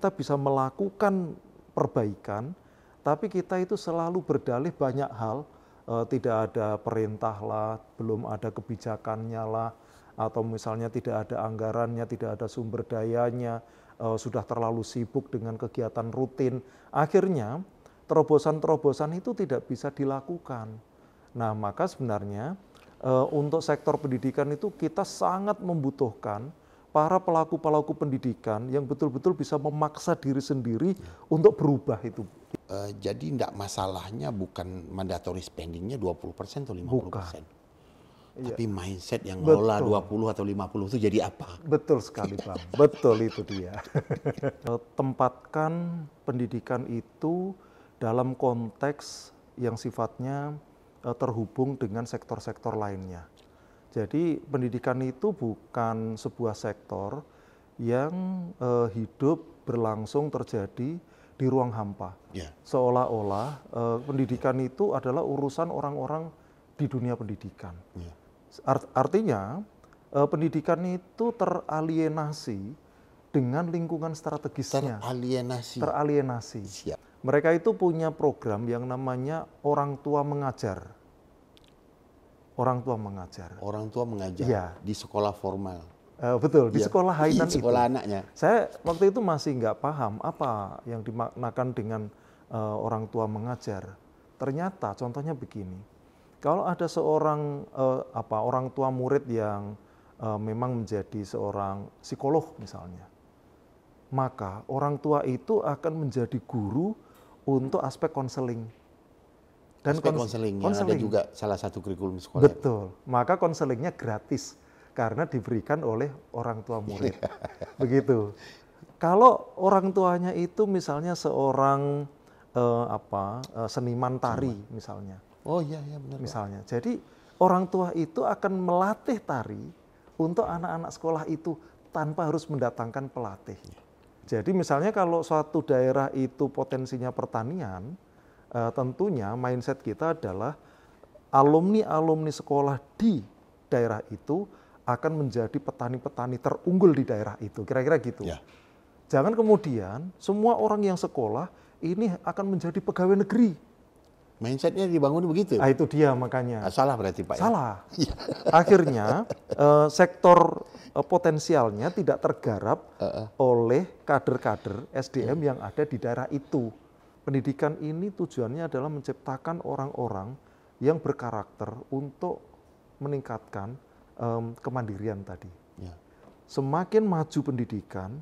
kita bisa melakukan perbaikan, tapi kita itu selalu berdalih banyak hal, tidak ada perintah lah, belum ada kebijakannya lah, atau misalnya tidak ada anggarannya, tidak ada sumber dayanya, sudah terlalu sibuk dengan kegiatan rutin. Akhirnya terobosan-terobosan itu tidak bisa dilakukan. Nah, maka sebenarnya untuk sektor pendidikan itu kita sangat membutuhkan para pelaku-pelaku pendidikan yang betul-betul bisa memaksa diri sendiri untuk berubah itu. Jadi enggak masalahnya bukan mandatory spendingnya 20% atau 50%. Bukan. Tapi mindset yang ngelola Betul. 20 atau 50 itu jadi apa? Betul sekali Bang, betul itu dia. Tempatkan pendidikan itu dalam konteks yang sifatnya terhubung dengan sektor-sektor lainnya. Jadi pendidikan itu bukan sebuah sektor yang hidup berlangsung terjadi di ruang hampa. Ya. Seolah-olah pendidikan itu adalah urusan orang-orang di dunia pendidikan. Ya. Artinya pendidikan itu teralienasi dengan lingkungan strategisnya. Teralienasi. Siap. Mereka itu punya program yang namanya orang tua mengajar. Orang tua mengajar. Orang tua mengajar Ya. di sekolah formal. Betul, di sekolah Hainan di sekolah itu. anaknya. Saya waktu itu masih nggak paham apa yang dimaknakan dengan orang tua mengajar. Ternyata contohnya begini, kalau ada seorang orang tua murid yang memang menjadi seorang psikolog misalnya, maka orang tua itu akan menjadi guru untuk aspek konseling. Dan konseling yang ada juga salah satu kurikulum sekolah. Betul, maka konselingnya gratis karena diberikan oleh orang tua murid. Begitu. Kalau orang tuanya itu misalnya seorang seniman tari misalnya. Oh iya benar. Misalnya. Jadi orang tua itu akan melatih tari untuk anak-anak sekolah itu tanpa harus mendatangkan pelatih. Jadi misalnya kalau suatu daerah itu potensinya pertanian, tentunya mindset kita adalah alumni-alumni sekolah di daerah itu akan menjadi petani-petani terunggul di daerah itu, kira-kira gitu. Ya. Jangan kemudian semua orang yang sekolah ini akan menjadi pegawai negeri. Mindsetnya dibangun begitu? Itu dia makanya. Salah berarti Pak. Salah. Ya? Akhirnya sektor potensialnya tidak tergarap oleh kader-kader SDM yang ada di daerah itu. Pendidikan ini tujuannya adalah menciptakan orang-orang yang berkarakter untuk meningkatkan kemandirian tadi. Ya. Semakin maju pendidikan,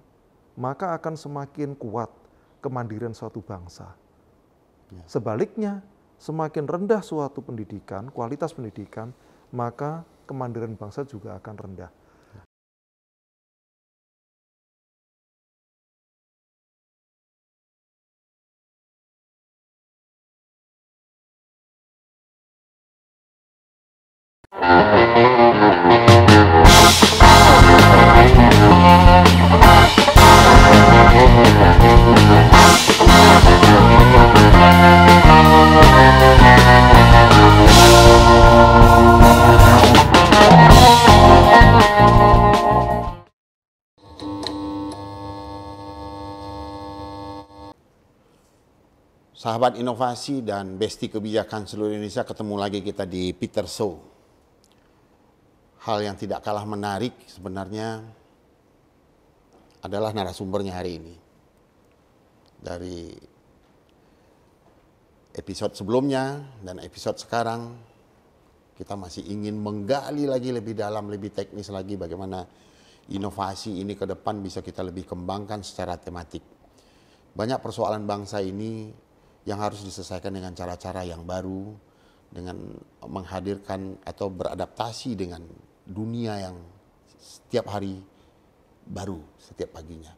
maka akan semakin kuat kemandirian suatu bangsa. Ya. Sebaliknya, semakin rendah suatu pendidikan, kualitas pendidikan, maka kemandirian bangsa juga akan rendah. Sahabat inovasi dan besti kebijakan seluruh Indonesia, ketemu lagi kita di Peter Show. Hal yang tidak kalah menarik sebenarnya adalah narasumbernya hari ini. Dari episode sebelumnya dan episode sekarang, kita masih ingin menggali lagi lebih dalam, lebih teknis lagi bagaimana inovasi ini ke depan bisa kita lebih kembangkan secara tematik. Banyak persoalan bangsa ini yang harus diselesaikan dengan cara-cara yang baru, dengan menghadirkan atau beradaptasi dengan dunia yang setiap hari baru, setiap paginya.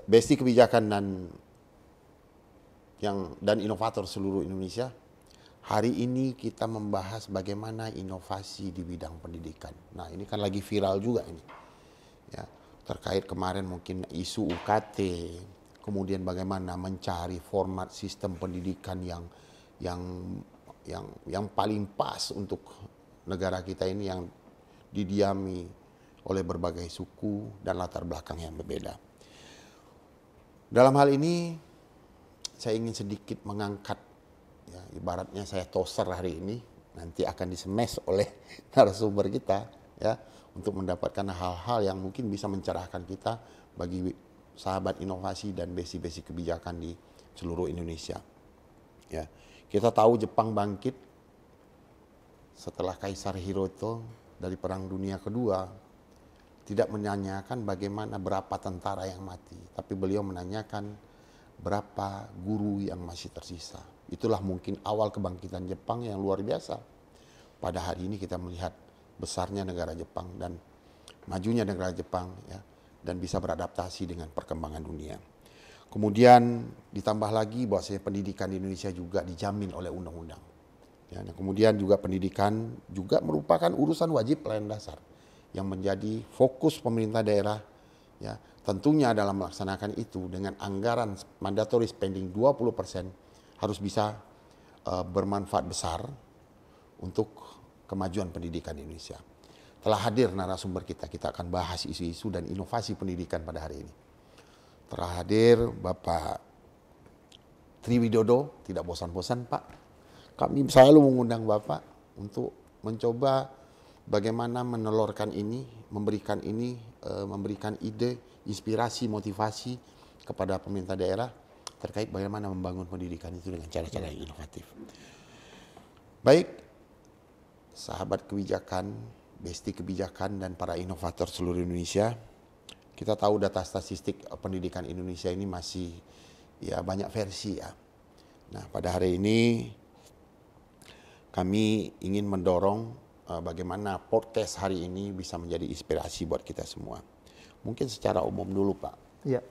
Besti kebijakan dan inovator seluruh Indonesia, hari ini kita membahas bagaimana inovasi di bidang pendidikan. Nah, ini kan lagi viral juga ini. Ya, terkait kemarin mungkin isu UKT, kemudian bagaimana mencari format sistem pendidikan yang paling pas untuk negara kita ini yang didiami oleh berbagai suku dan latar belakang yang berbeda. Dalam hal ini saya ingin sedikit mengangkat, ya, ibaratnya saya toaster hari ini, nanti akan di-smash oleh narasumber kita, ya, untuk mendapatkan hal-hal yang mungkin bisa mencerahkan kita bagi sahabat inovasi dan basic-basic kebijakan di seluruh Indonesia. Ya, kita tahu Jepang bangkit setelah Kaisar Hirohito dari Perang Dunia Kedua, tidak menanyakan bagaimana berapa tentara yang mati, tapi beliau menanyakan berapa guru yang masih tersisa. Itulah mungkin awal kebangkitan Jepang yang luar biasa. Pada hari ini kita melihat besarnya negara Jepang dan majunya negara Jepang, ya, dan bisa beradaptasi dengan perkembangan dunia. Kemudian ditambah lagi bahwasanya pendidikan di Indonesia juga dijamin oleh undang-undang. Ya, dan kemudian juga pendidikan juga merupakan urusan wajib pelayanan dasar yang menjadi fokus pemerintah daerah, ya, tentunya dalam melaksanakan itu dengan anggaran mandatory spending 20% harus bisa bermanfaat besar untuk kemajuan pendidikan di Indonesia. Telah hadir narasumber kita akan bahas isu-isu dan inovasi pendidikan pada hari ini. Telah hadir Bapak Triwidodo, tidak bosan-bosan Pak. Kami selalu mengundang Bapak untuk mencoba bagaimana menelurkan ini, memberikan ide, inspirasi, motivasi kepada pemerintah daerah terkait bagaimana membangun pendidikan itu dengan cara-cara yang inovatif. Baik, sahabat kebijakan, besti kebijakan dan para inovator seluruh Indonesia, kita tahu data statistik pendidikan Indonesia ini masih, ya, banyak versi, ya. Nah, pada hari ini kami ingin mendorong bagaimana podcast hari ini bisa menjadi inspirasi buat kita semua. Mungkin secara umum dulu Pak. Ya.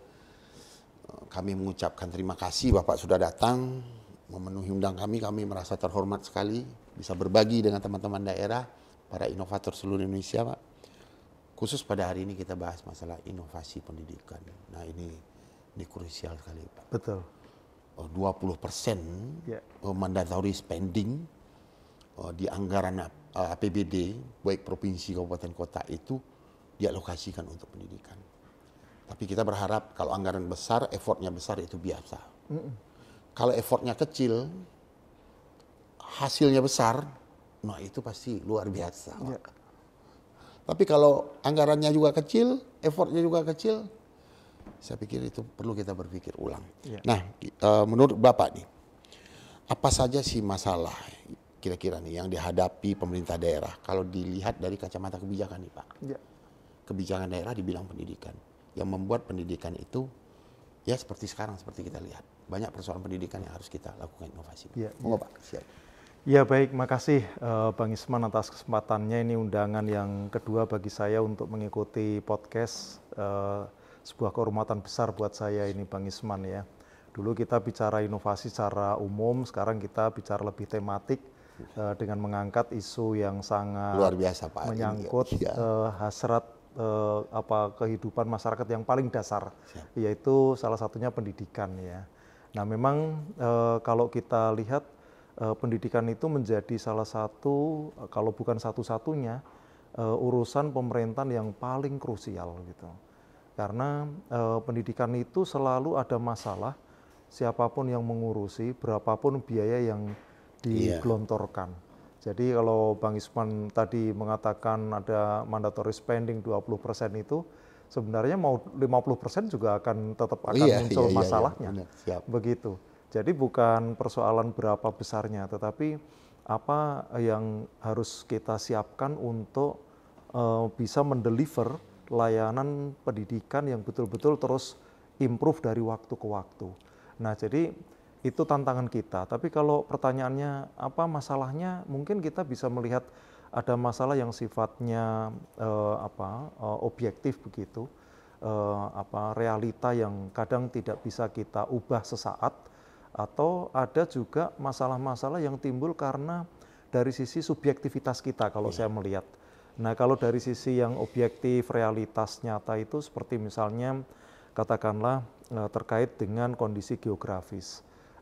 Kami mengucapkan terima kasih Bapak sudah datang memenuhi undang kami merasa terhormat sekali bisa berbagi dengan teman-teman daerah, para inovator seluruh Indonesia Pak. Khusus pada hari ini kita bahas masalah inovasi pendidikan. Nah ini krusial sekali Pak. Betul. 20% Ya. mandatory spending di anggaran APBD baik provinsi, kabupaten, kota itu dialokasikan untuk pendidikan. Tapi kita berharap kalau anggaran besar, effortnya besar itu biasa. Kalau effortnya kecil, hasilnya besar, nah itu pasti luar biasa. Ya. Tapi kalau anggarannya juga kecil, effortnya juga kecil, saya pikir itu perlu kita berpikir ulang. Ya. Nah, menurut Bapak nih, apa saja sih masalah kira-kira nih yang dihadapi pemerintah daerah kalau dilihat dari kacamata kebijakan nih Pak? Ya. Kebijakan daerah dibilang pendidikan, yang membuat pendidikan itu ya seperti sekarang, seperti kita lihat. Banyak persoalan pendidikan yang harus kita lakukan inovasi. Ya. Monggo Pak, siap. Ya baik, makasih Bang Isman atas kesempatannya. Ini undangan yang kedua bagi saya untuk mengikuti podcast, sebuah kehormatan besar buat saya ini Bang Isman ya. Dulu kita bicara inovasi secara umum, sekarang kita bicara lebih tematik dengan mengangkat isu yang sangat Luar biasa Pak. menyangkut hasrat kehidupan masyarakat yang paling dasar, yaitu salah satunya pendidikan ya. Nah memang kalau kita lihat pendidikan itu menjadi salah satu, kalau bukan satu-satunya, urusan pemerintahan yang paling krusial gitu. Karena pendidikan itu selalu ada masalah, siapapun yang mengurusi, berapapun biaya yang digelontorkan. Jadi kalau Bang Isman tadi mengatakan ada mandatory spending 20% itu, sebenarnya mau 50% juga akan tetap akan muncul masalahnya. Siap. Begitu. Jadi bukan persoalan berapa besarnya, tetapi apa yang harus kita siapkan untuk bisa mendeliver layanan pendidikan yang betul-betul terus improve dari waktu ke waktu. Nah, jadi itu tantangan kita. Tapi kalau pertanyaannya apa masalahnya, mungkin kita bisa melihat ada masalah yang sifatnya objektif begitu, realita yang kadang tidak bisa kita ubah sesaat, atau ada juga masalah-masalah yang timbul karena dari sisi subjektivitas kita kalau saya melihat. Nah, kalau dari sisi yang objektif, realitas nyata itu seperti misalnya katakanlah terkait dengan kondisi geografis.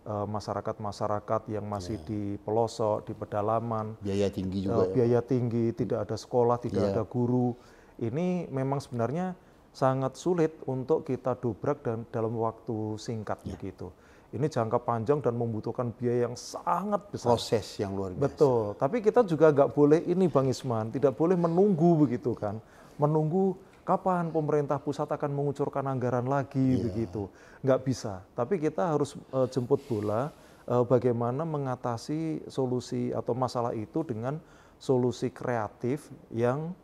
Masyarakat-masyarakat yang masih di pelosok, di pedalaman, biaya tinggi juga, biaya tinggi, tidak ada sekolah, tidak ada guru. Ini memang sebenarnya sangat sulit untuk kita dobrak dan dalam waktu singkat begitu. Ini jangka panjang dan membutuhkan biaya yang sangat besar. Proses yang luar biasa. Betul, tapi kita juga nggak boleh ini Bang Isman, tidak boleh menunggu begitu kan. Menunggu kapan pemerintah pusat akan mengucurkan anggaran lagi begitu. Nggak bisa, tapi kita harus jemput bola bagaimana mengatasi solusi atau masalah itu dengan solusi kreatif yang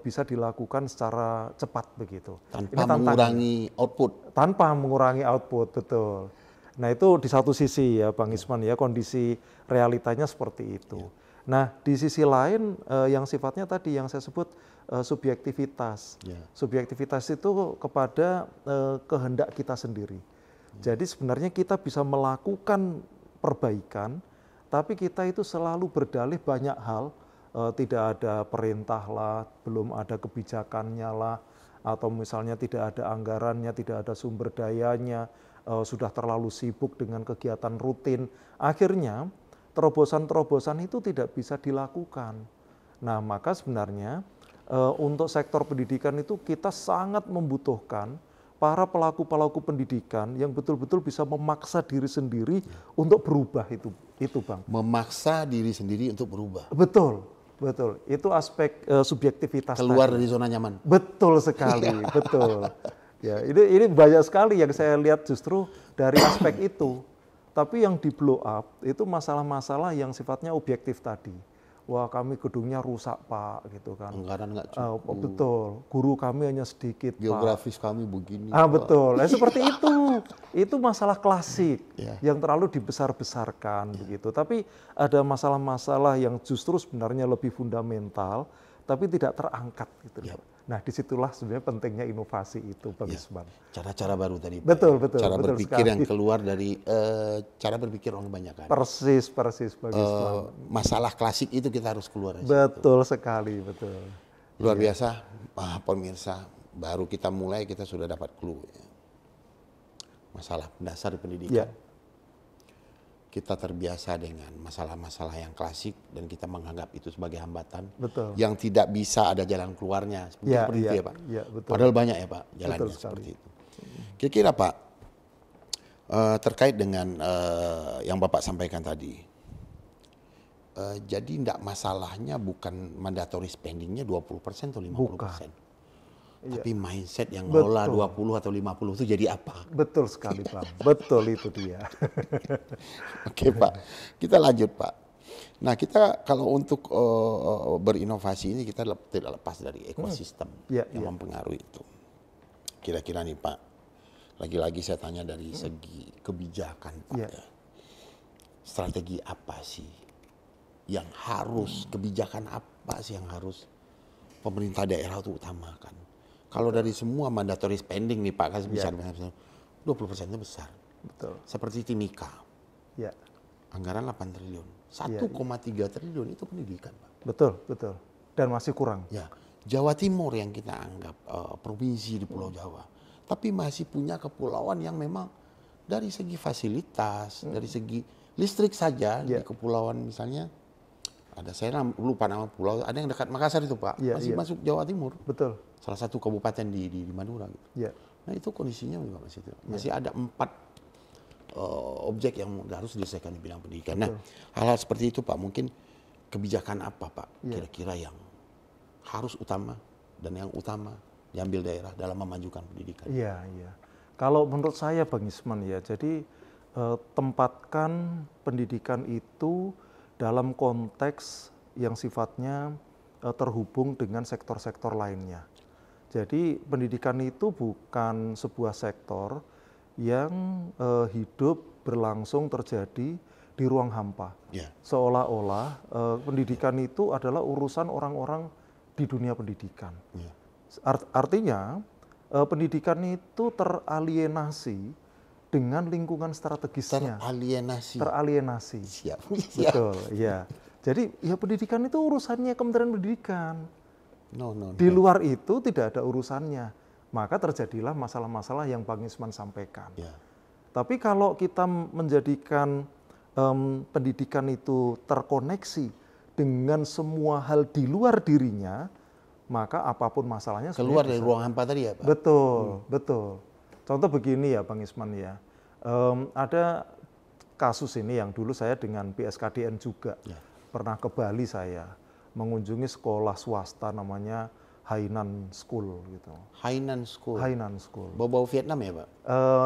bisa dilakukan secara cepat begitu. Tanpa mengurangi output. Tanpa mengurangi output, betul. Nah itu di satu sisi ya Bang Isman ya, kondisi realitanya seperti itu. Nah di sisi lain yang sifatnya tadi yang saya sebut subjektivitas. Subjektivitas itu kepada kehendak kita sendiri. Jadi sebenarnya kita bisa melakukan perbaikan, tapi kita itu selalu berdalih banyak hal, tidak ada perintah lah, belum ada kebijakannya lah, atau misalnya tidak ada anggarannya, tidak ada sumber dayanya, sudah terlalu sibuk dengan kegiatan rutin. Akhirnya terobosan-terobosan itu tidak bisa dilakukan. Nah maka sebenarnya untuk sektor pendidikan itu kita sangat membutuhkan para pelaku-pelaku pendidikan yang betul-betul bisa memaksa diri sendiri untuk berubah itu Bang. Memaksa diri sendiri untuk berubah. Betul, betul. Itu aspek subjektivitas. Keluar dari zona nyaman. Betul sekali, betul. Ya, ini banyak sekali yang saya lihat justru dari aspek itu. Tapi yang di blow up itu masalah-masalah yang sifatnya objektif tadi. Wah kami gedungnya rusak Pak, gitu kan. Anggaran nggak cukup. Betul, guru kami hanya sedikit Geografis Pak. Kami begini. Betul, seperti itu. Itu masalah klasik yang terlalu dibesar-besarkan begitu. Tapi ada masalah-masalah yang justru sebenarnya lebih fundamental, tapi tidak terangkat gitu. Nah disitulah sebenarnya pentingnya inovasi itu Bang Isman. Cara-cara baru tadi. Betul. Cara betul berpikir sekali. yang keluar dari cara berpikir orang banyak kan. Persis Bang Isman. Masalah klasik itu kita harus keluar. Betul sekali, betul. Luar biasa, pemirsa. Baru kita mulai kita sudah dapat clue. Masalah dasar pendidikan. Kita terbiasa dengan masalah-masalah yang klasik dan kita menganggap itu sebagai hambatan. Betul. Yang tidak bisa ada jalan keluarnya. Seperti itu ya Pak. Betul. Padahal banyak ya Pak jalannya seperti itu. Kira-kira Pak, terkait dengan yang Bapak sampaikan tadi. Jadi tidak masalahnya bukan mandatory spendingnya 20% atau 50%. Bukan. Tapi mindset yang ngelola 20 atau 50 itu jadi apa? Betul sekali Bang, betul itu dia. Oke Pak, kita lanjut Pak. Nah kita kalau untuk berinovasi ini kita tidak lepas dari ekosistem yang mempengaruhi itu. Kira-kira nih Pak, lagi-lagi saya tanya dari segi kebijakan Pak. Strategi apa sih yang harus, kebijakan apa sih yang harus pemerintah daerah itu utamakan? Kalau dari semua mandatory spending nih Pak, kan besar, 20% itu besar. Betul. Seperti Timika. Anggaran 8 triliun. 1,3 triliun itu pendidikan Pak. Betul. Dan masih kurang. Jawa Timur yang kita anggap provinsi di Pulau Jawa. Tapi masih punya kepulauan yang memang dari segi fasilitas, dari segi listrik saja di kepulauan misalnya. Ada saya lupa nama pulau, ada yang dekat Makassar itu Pak, masih masuk Jawa Timur. Betul. Salah satu kabupaten di Madura. Gitu. Nah itu kondisinya juga masih ada 4 objek yang harus diselesaikan di bidang pendidikan. Nah hal-hal seperti itu Pak, mungkin kebijakan apa Pak kira-kira yang harus utama dan yang utama diambil daerah dalam memajukan pendidikan? Iya. Kalau menurut saya Bang Isman ya, jadi tempatkan pendidikan itu dalam konteks yang sifatnya terhubung dengan sektor-sektor lainnya. Jadi pendidikan itu bukan sebuah sektor yang hidup berlangsung terjadi di ruang hampa. Seolah-olah pendidikan itu adalah urusan orang-orang di dunia pendidikan. Artinya pendidikan itu teralienasi dengan lingkungan strategisnya. Teralienasi. Siap. Betul, ya. Jadi ya pendidikan itu urusannya Kementerian Pendidikan. Di luar itu tidak ada urusannya. Maka terjadilah masalah-masalah yang Bang Isman sampaikan. Tapi kalau kita menjadikan pendidikan itu terkoneksi dengan semua hal di luar dirinya, maka apapun masalahnya Keluar sebenarnya dari ruang hampa tadi ya Pak? betul, betul. Contoh begini ya Bang Isman ya, ada kasus ini yang dulu saya dengan PSKDN juga, pernah ke Bali saya, mengunjungi sekolah swasta namanya Hainan School gitu. Hainan School. Hainan School. Bau-bau Vietnam ya Pak?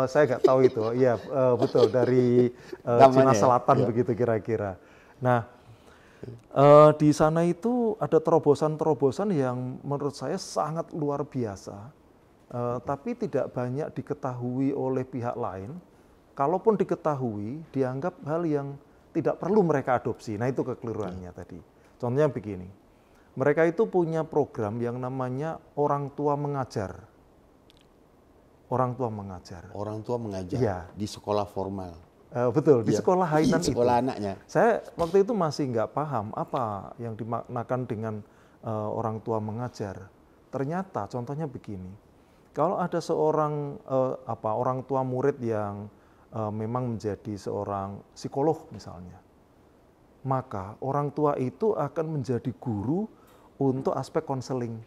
Saya nggak tahu itu, iya betul dari Cina Selatan begitu kira-kira. Nah di sana itu ada terobosan-terobosan yang menurut saya sangat luar biasa, tapi tidak banyak diketahui oleh pihak lain. Kalaupun diketahui, dianggap hal yang tidak perlu mereka adopsi. Nah itu kekeliruannya tadi. Contohnya begini, mereka itu punya program yang namanya orang tua mengajar. Orang tua mengajar. Orang tua mengajar ya. Di sekolah formal. Betul, di sekolah Hainan itu. Sekolah itu. anaknya. Saya waktu itu masih nggak paham apa yang dimaknakan dengan orang tua mengajar. Ternyata contohnya begini, kalau ada seorang orang tua murid yang memang menjadi seorang psikolog misalnya, maka orang tua itu akan menjadi guru untuk aspek konseling.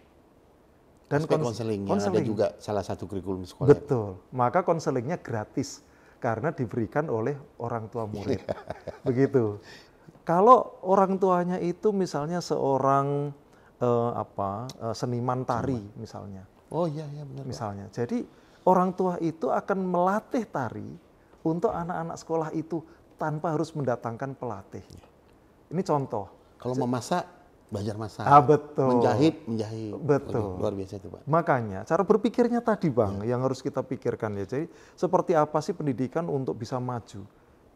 Dan konseling yang ada juga salah satu kurikulum sekolah. Betul, maka konselingnya gratis karena diberikan oleh orang tua murid. Begitu. Kalau orang tuanya itu misalnya seorang seniman tari misalnya. Oh iya benar. Misalnya. Jadi orang tua itu akan melatih tari untuk anak-anak sekolah itu tanpa harus mendatangkan pelatih. Ini contoh. Kalau memasak, belajar masak. Betul. Menjahit. Betul. Luar biasa itu Pak. Makanya cara berpikirnya tadi Bang yang harus kita pikirkan ya. Jadi seperti apa sih pendidikan untuk bisa maju?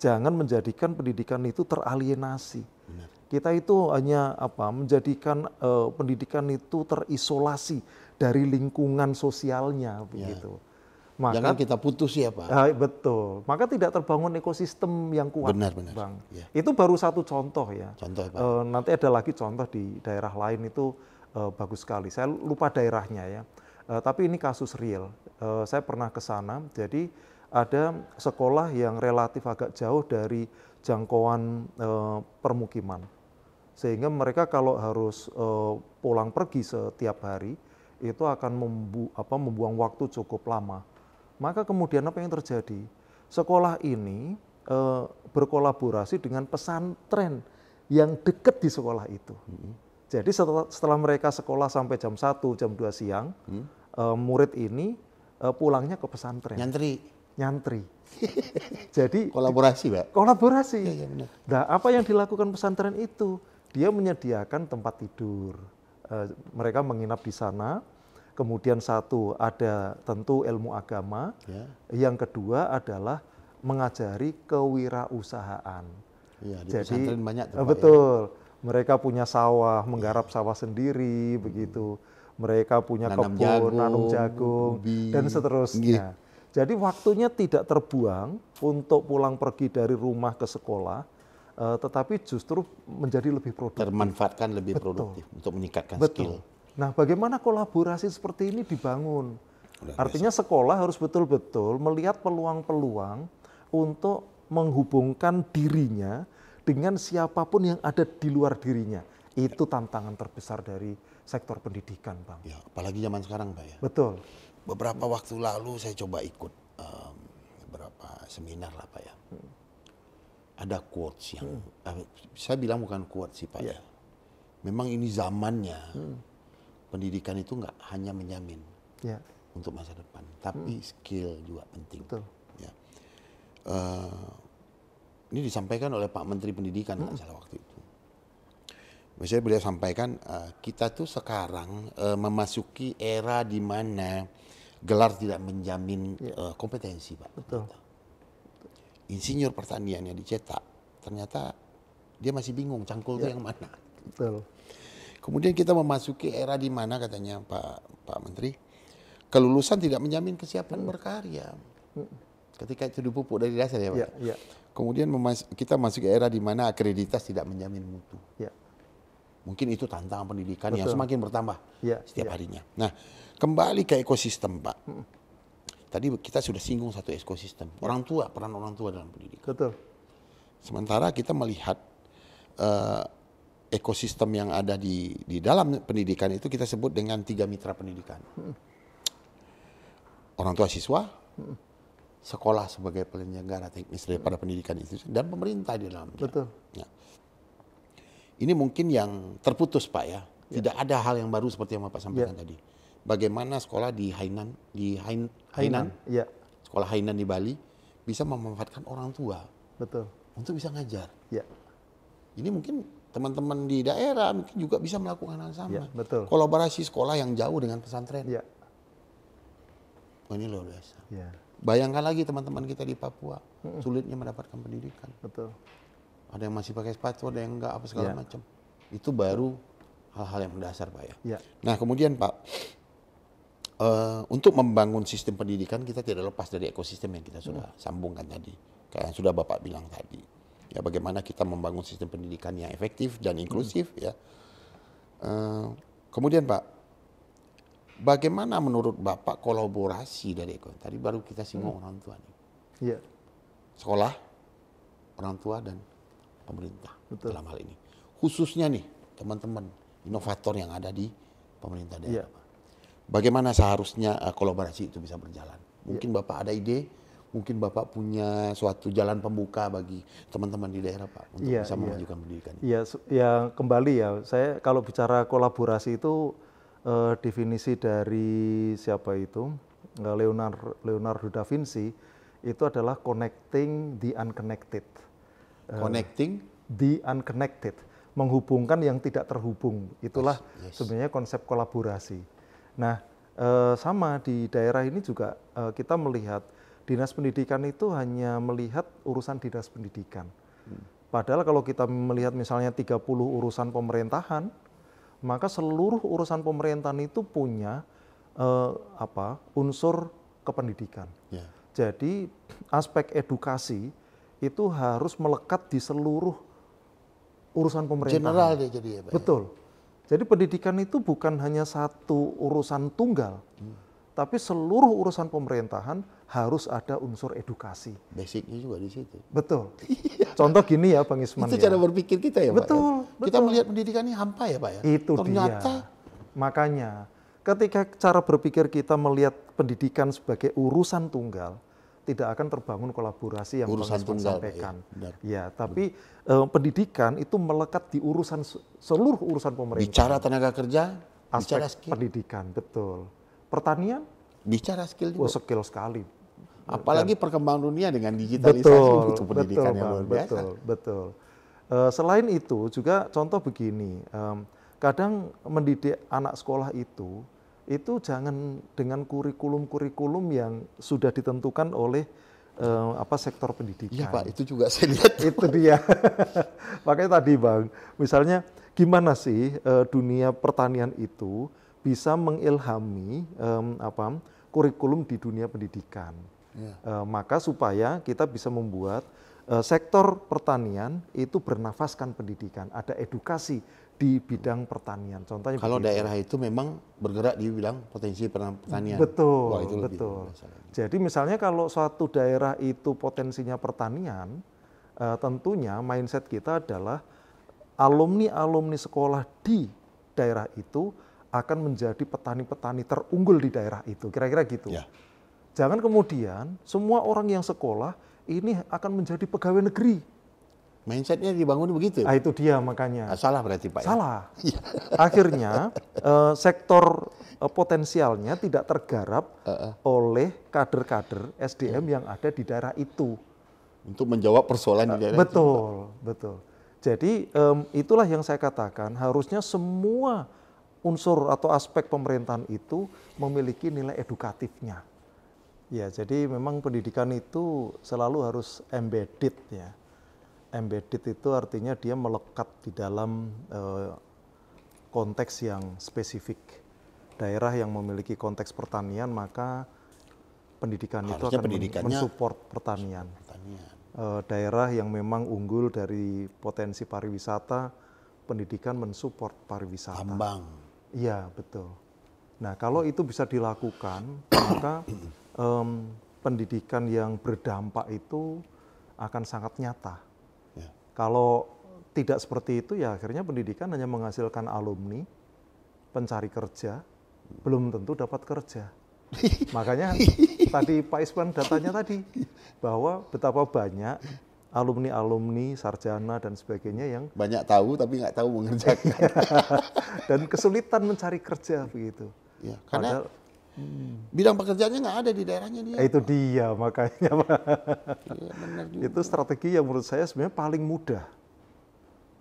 Jangan menjadikan pendidikan itu teralienasi. Benar. Kita itu hanya menjadikan pendidikan itu terisolasi dari lingkungan sosialnya begitu. Maka, jangan kita putus ya Pak. Betul. Maka tidak terbangun ekosistem yang kuat. Benar. Bang. Ya. Itu baru satu contoh ya. Contoh Pak. Nanti ada lagi contoh di daerah lain itu bagus sekali. Saya lupa daerahnya ya. Tapi ini kasus real. Saya pernah ke sana. Jadi ada sekolah yang relatif agak jauh dari jangkauan permukiman. Sehingga mereka kalau harus pulang pergi setiap hari itu akan membuang waktu cukup lama. Maka kemudian apa yang terjadi? Sekolah ini berkolaborasi dengan pesantren yang dekat di sekolah itu. Jadi setelah mereka sekolah sampai jam 1, jam 2 siang, murid ini pulangnya ke pesantren. Nyantri. Jadi kolaborasi, Pak. Kolaborasi. Ya, benar. Nah, apa yang dilakukan pesantren itu? Dia menyediakan tempat tidur. Mereka menginap di sana. Kemudian satu ada tentu ilmu agama. Ya. Yang kedua adalah mengajari kewirausahaan. Ya, di jadi pesantren banyak tuh, Pak, betul. Ya. Mereka punya sawah, menggarap sawah sendiri, begitu. Mereka punya kebun, nanam jagung, ubi, dan seterusnya. Jadi waktunya tidak terbuang untuk pulang pergi dari rumah ke sekolah, tetapi justru menjadi lebih produktif. Termanfaatkan lebih produktif untuk meningkatkan skill. Nah, bagaimana kolaborasi seperti ini dibangun? Artinya sekolah harus betul-betul melihat peluang-peluang untuk menghubungkan dirinya dengan siapapun yang ada di luar dirinya. Itu tantangan terbesar dari sektor pendidikan, Bang. Ya, apalagi zaman sekarang, Pak ya. Betul. Beberapa waktu lalu saya coba ikut beberapa seminar lah, Pak ya. Ada quotes yang saya bilang bukan quotes sih, Pak ya. Memang ini zamannya. Pendidikan itu nggak hanya menjamin untuk masa depan, tapi skill juga penting. Betul. Ya. Ini disampaikan oleh Pak Menteri Pendidikan nggak salah waktu itu. Misalnya beliau sampaikan kita tuh sekarang memasuki era di mana gelar tidak menjamin kompetensi, Pak. Betul. Insinyur pertanian yang dicetak ternyata dia masih bingung cangkul itu yang mana. Betul. Kemudian kita memasuki era di mana katanya Pak Menteri, kelulusan tidak menjamin kesiapan berkarya. Ketika itu dipupuk dari dasar ya Pak. Ya. Kemudian kita masuk ke era di mana akreditas tidak menjamin mutu. Ya. Mungkin itu tantangan pendidikan yang semakin bertambah setiap harinya. Nah, kembali ke ekosistem Pak. Tadi kita sudah singgung satu ekosistem. Orang tua, peran orang tua dalam pendidikan. Betul. Sementara kita melihat ekosistem yang ada di dalam pendidikan itu kita sebut dengan 3 mitra pendidikan. Orang tua siswa, sekolah sebagai penyelenggara teknis daripada pendidikan itu, dan pemerintah di dalamnya. Betul. Ya. Ini mungkin yang terputus Pak ya. Tidak ada hal yang baru seperti yang Bapak sampaikan tadi. Bagaimana sekolah di Hainan, Ya. sekolah Hainan di Bali bisa memanfaatkan orang tua Betul. untuk bisa ngajar. Ya. Ini mungkin teman-teman di daerah mungkin juga bisa melakukan hal sama. Ya, betul. Kolaborasi sekolah yang jauh dengan pesantren. Ya. Oh, ini luar biasa. Ya. Bayangkan lagi teman-teman kita di Papua, sulitnya mendapatkan pendidikan. Betul. Ada yang masih pakai sepatu, ada yang enggak, apa segala Ya. macam. Itu baru hal-hal yang mendasar Pak ya. Ya. Nah kemudian Pak, untuk membangun sistem pendidikan kita tidak lepas dari ekosistem yang kita sudah sambungkan tadi. Kayak yang sudah Bapak bilang tadi. Ya bagaimana kita membangun sistem pendidikan yang efektif dan inklusif ya. Kemudian Pak, bagaimana menurut Bapak kolaborasi dari ekosistem? Tadi baru kita singgung orang tua nih. Ya. Sekolah, orang tua dan pemerintah. Betul. Dalam hal ini. Khususnya nih teman-teman inovator yang ada di pemerintah daerah. Ya. Bagaimana seharusnya kolaborasi itu bisa berjalan? Mungkin Bapak ada ide, mungkin Bapak punya suatu jalan pembuka bagi teman-teman di daerah Pak untuk bisa memajukan pendidikan. Iya, ya kembali ya. Saya kalau bicara kolaborasi itu definisi dari siapa itu? Leonardo da Vinci itu adalah connecting the unconnected. Connecting The unconnected, menghubungkan yang tidak terhubung. Itulah sebenarnya konsep kolaborasi. Nah, sama di daerah ini juga kita melihat dinas pendidikan itu hanya melihat urusan dinas pendidikan. Padahal kalau kita melihat misalnya 30 urusan pemerintahan, maka seluruh urusan pemerintahan itu punya unsur kependidikan. ya. Jadi aspek edukasi itu harus melekat di seluruh urusan pemerintahan. General dia jadi ya Pak. Betul. Jadi pendidikan itu bukan hanya satu urusan tunggal, tapi seluruh urusan pemerintahan harus ada unsur edukasi. Basicnya juga di situ. Betul. Contoh gini ya Bang Isman. Itu ya. cara berpikir kita ya Betul, Pak. Ya? Kita melihat pendidikan ini hampa ya Pak ya. Itu Ternyata dia. Makanya ketika cara berpikir kita melihat pendidikan sebagai urusan tunggal, tidak akan terbangun kolaborasi yang Urusan Bang Isman tunggal, sampaikan. ya, Ya, tapi pendidikan itu melekat di urusan seluruh urusan pemerintah. bicara tenaga kerja, Aspek bicara skill. pendidikan, betul. Pertanian, Bicara skill juga. skill sekali. Apalagi perkembangan dunia dengan digitalisasi butuh pendidikan yang luar biasa. Betul. Selain itu juga contoh begini, kadang mendidik anak sekolah itu jangan dengan kurikulum-kurikulum yang sudah ditentukan oleh sektor pendidikan. Iya Pak, itu juga saya lihat. Itu dia. Makanya tadi Bang, misalnya gimana sih dunia pertanian itu bisa mengilhami kurikulum di dunia pendidikan. Maka supaya kita bisa membuat sektor pertanian itu bernafaskan pendidikan, ada edukasi di bidang pertanian. Contohnya Kalau begitu. daerah itu memang bergerak di bidang potensi pertanian. Betul, Wah, itu lebih betul. biasa lagi. Jadi misalnya kalau suatu daerah itu potensinya pertanian, tentunya mindset kita adalah alumni-alumni sekolah di daerah itu akan menjadi petani-petani terunggul di daerah itu. Kira-kira gitu. Ya. Jangan kemudian semua orang yang sekolah ini akan menjadi pegawai negeri. Mindsetnya dibangun begitu. Ah, itu dia makanya. Salah berarti Pak. Salah. Akhirnya sektor potensialnya tidak tergarap oleh kader-kader SDM yang ada di daerah itu. Untuk menjawab persoalan di daerah itu. Betul. Jadi itulah yang saya katakan, harusnya semua unsur atau aspek pemerintahan itu memiliki nilai edukatifnya. Ya, jadi memang pendidikan itu selalu harus embedded ya. Embedded itu artinya dia melekat di dalam konteks yang spesifik. Daerah yang memiliki konteks pertanian, maka pendidikan Harusnya itu akan mensupport pertanian. Daerah yang memang unggul dari potensi pariwisata, pendidikan mensupport pariwisata. Tambang. Iya, betul. Nah, kalau itu bisa dilakukan, maka pendidikan yang berdampak itu akan sangat nyata. Ya. Kalau tidak seperti itu ya akhirnya pendidikan hanya menghasilkan alumni, pencari kerja, belum tentu dapat kerja. Makanya tadi Pak Iswan datanya tadi bahwa betapa banyak alumni-alumni, sarjana dan sebagainya yang banyak tahu tapi nggak tahu mengerjakan. dan kesulitan mencari kerja begitu. Ya, karena Padahal bidang pekerjaannya nggak ada di daerahnya dia. itu dia makanya Pak. Iya, benar juga. Itu strategi yang menurut saya sebenarnya paling mudah.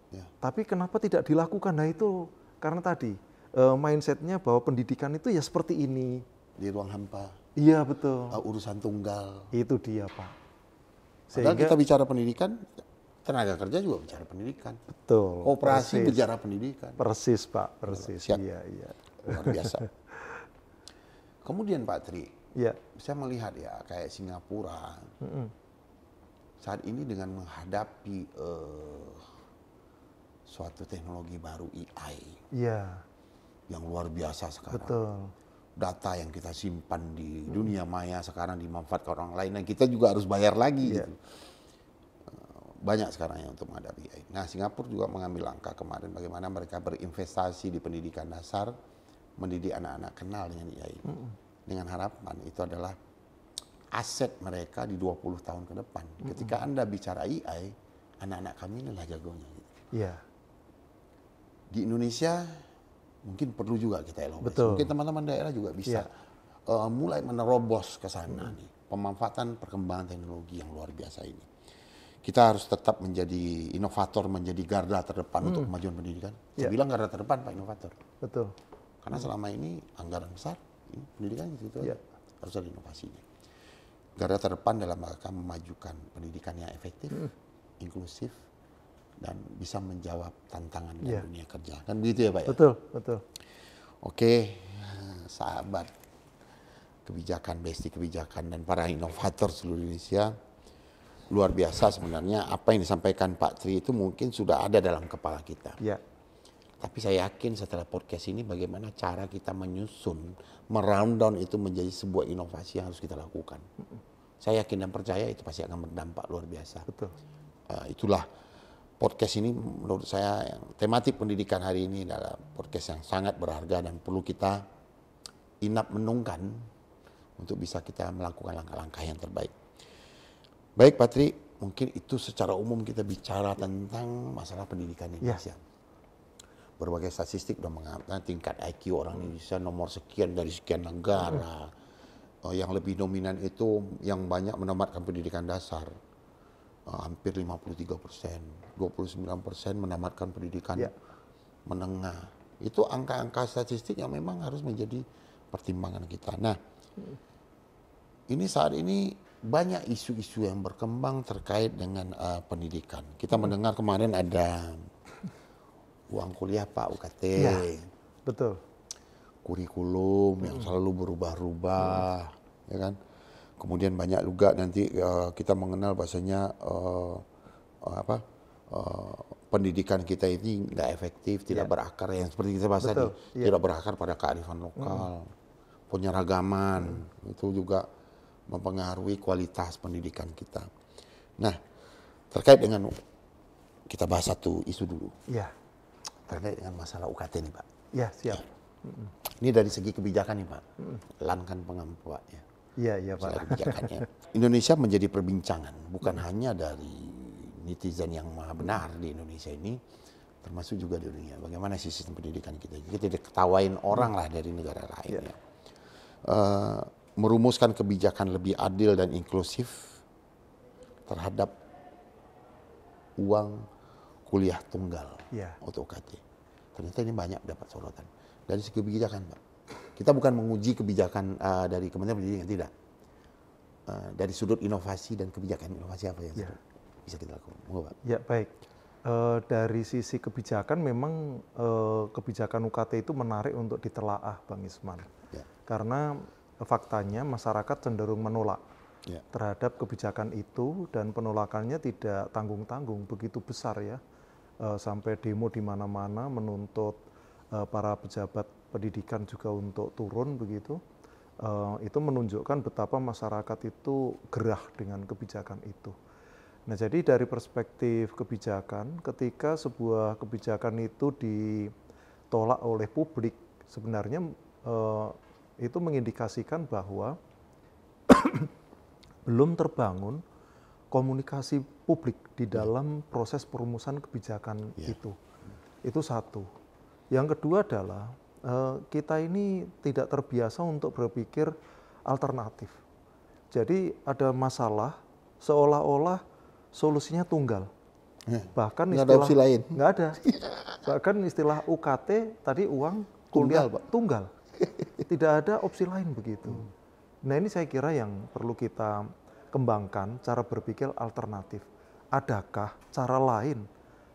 Ya. Tapi kenapa tidak dilakukan? Nah itu karena tadi mindsetnya bahwa pendidikan itu ya seperti ini. Di ruang hampa, Iya betul. urusan tunggal. Itu dia Pak. Padahal Sehingga kita bicara pendidikan, tenaga kerja juga bicara pendidikan. betul. Koperasi persis. bicara pendidikan. Persis Pak, persis. Siap. Iya, iya. Luar biasa. Kemudian Pak Tri, Iya. saya melihat ya kayak Singapura saat ini dengan menghadapi suatu teknologi baru AI Iya, yang luar biasa sekarang. betul. Data yang kita simpan di dunia maya sekarang dimanfaatkan orang lain dan kita juga harus bayar lagi. Iya. Gitu. Banyak sekarang yang untuk menghadapi AI. Nah, Singapura juga mengambil langkah kemarin bagaimana mereka berinvestasi di pendidikan dasar, mendidik anak-anak kenal dengan AI. Dengan harapan itu adalah aset mereka di 20 tahun ke depan. Ketika Anda bicara AI, anak-anak kami inilah jagonya. Gitu. Iya, Di Indonesia mungkin perlu juga kita evaluasi. Betul. Mungkin teman-teman daerah juga bisa mulai menerobos ke sana nih. Pemanfaatan perkembangan teknologi yang luar biasa ini. Kita harus tetap menjadi inovator, menjadi garda terdepan untuk kemajuan pendidikan. Saya bilang garda terdepan Pak inovator. betul. Karena selama ini anggaran besar, ini pendidikan gitu Iya. harus ada inovasinya. Garda terdepan dalam rangka memajukan pendidikan yang efektif, inklusif, dan bisa menjawab tantangan Iya. dunia kerja. Kan begitu ya Pak ya? Betul, betul. Oke, sahabat kebijakan, besti kebijakan, dan para inovator seluruh Indonesia, luar biasa sebenarnya apa yang disampaikan Pak Tri itu mungkin sudah ada dalam kepala kita. Iya, Tapi saya yakin setelah podcast ini bagaimana cara kita menyusun, merundown itu menjadi sebuah inovasi yang harus kita lakukan. Saya yakin dan percaya itu pasti akan berdampak luar biasa. betul. Itulah podcast ini menurut saya tematik pendidikan hari ini adalah podcast yang sangat berharga dan perlu kita inap menungkan untuk bisa kita melakukan langkah-langkah yang terbaik. Baik Pak Tri, mungkin itu secara umum kita bicara tentang masalah pendidikan Indonesia. Berbagai statistik sudah mengatakan tingkat IQ orang Indonesia nomor sekian dari sekian negara. Yang lebih dominan itu yang banyak menamatkan pendidikan dasar. Hampir 53%, 29% menamatkan pendidikan menengah. Itu angka-angka statistik yang memang harus menjadi pertimbangan kita. Nah, ini saat ini banyak isu-isu yang berkembang terkait dengan pendidikan. Kita mendengar kemarin ada uang kuliah Pak UKT, Betul. kurikulum yang selalu berubah-ubah, ya kan? Kemudian banyak juga nanti kita mengenal bahasanya pendidikan kita ini nggak efektif, tidak berakar yang seperti kita bahas tadi, tidak berakar pada kearifan lokal, penyeragaman itu juga mempengaruhi kualitas pendidikan kita. Nah, terkait dengan kita bahas satu isu dulu. Iya. Terkait dengan masalah UKT nih Pak. Iya, siap. Ini dari segi kebijakan nih Pak. Lan kan pengampuannya. Iya, Pak. Masalah kebijakannya. Indonesia menjadi perbincangan. Bukan hanya dari netizen yang maha benar di Indonesia ini. Termasuk juga di dunia. Bagaimana sih sistem pendidikan kita. Kita diketawain orang lah dari negara lain. Ya. Merumuskan kebijakan lebih adil dan inklusif terhadap uang kuliah tunggal untuk UKT. Ternyata ini banyak dapat sorotan. Dari segi kebijakan, Pak. Kita bukan menguji kebijakan dari Kementerian Pendidikan, tidak. Dari sudut inovasi dan kebijakan inovasi apa yang bisa kita lakukan? Pak. Ya, baik. Dari sisi kebijakan memang kebijakan UKT itu menarik untuk ditelaah, Bang Isman. Ya. Karena faktanya masyarakat cenderung menolak terhadap kebijakan itu dan penolakannya tidak tanggung-tanggung, begitu besar ya. Sampai demo di mana-mana menuntut para pejabat pendidikan juga untuk turun begitu. Itu menunjukkan betapa masyarakat itu gerah dengan kebijakan itu. Nah, jadi dari perspektif kebijakan, ketika sebuah kebijakan itu ditolak oleh publik, sebenarnya itu mengindikasikan bahwa belum terbangun komunikasi publik di dalam proses perumusan kebijakan itu. Itu satu. Yang kedua adalah kita ini tidak terbiasa untuk berpikir alternatif. Jadi ada masalah seolah-olah solusinya tunggal. Bahkan nggak ada opsi lain. Nggak ada. Bahkan istilah UKT tadi uang kuliah Tunggal, Pak. Tunggal. Tidak ada opsi lain begitu. Nah, ini saya kira yang perlu kita kembangkan, cara berpikir alternatif. Adakah cara lain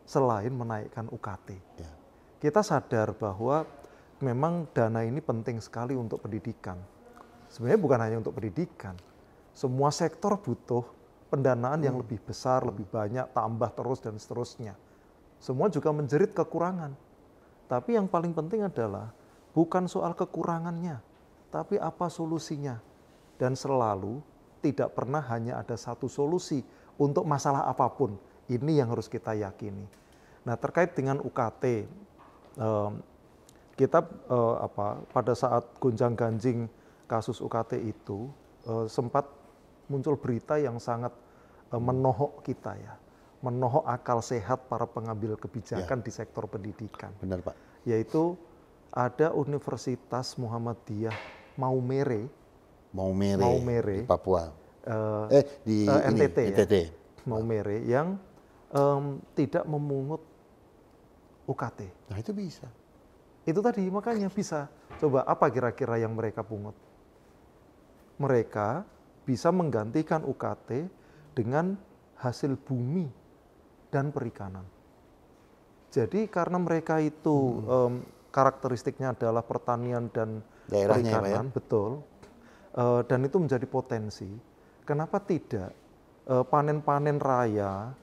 selain menaikkan UKT? Ya. Kita sadar bahwa memang dana ini penting sekali untuk pendidikan. Sebenarnya bukan hanya untuk pendidikan. Semua sektor butuh pendanaan yang lebih besar, lebih banyak, tambah terus dan seterusnya. Semua juga menjerit kekurangan. Tapi yang paling penting adalah bukan soal kekurangannya, tapi apa solusinya. Dan selalu tidak pernah hanya ada satu solusi untuk masalah apapun. Ini yang harus kita yakini. Nah, terkait dengan UKT, kita pada saat gonjang-ganjing kasus UKT itu sempat muncul berita yang sangat menohok kita ya, menohok akal sehat para pengambil kebijakan di sektor pendidikan. Benar, Pak. Yaitu ada Universitas Muhammadiyah Maumere di Papua. Di NTT, NTT. ya, Maumere yang tidak memungut UKT. Nah, itu bisa. Itu tadi makanya bisa. Coba apa kira-kira yang mereka pungut? Mereka bisa menggantikan UKT dengan hasil bumi dan perikanan. Jadi karena mereka itu karakteristiknya adalah pertanian dan daerahnya, perikanan, ya, Pak, betul. Dan itu menjadi potensi. Kenapa tidak panen-panen raya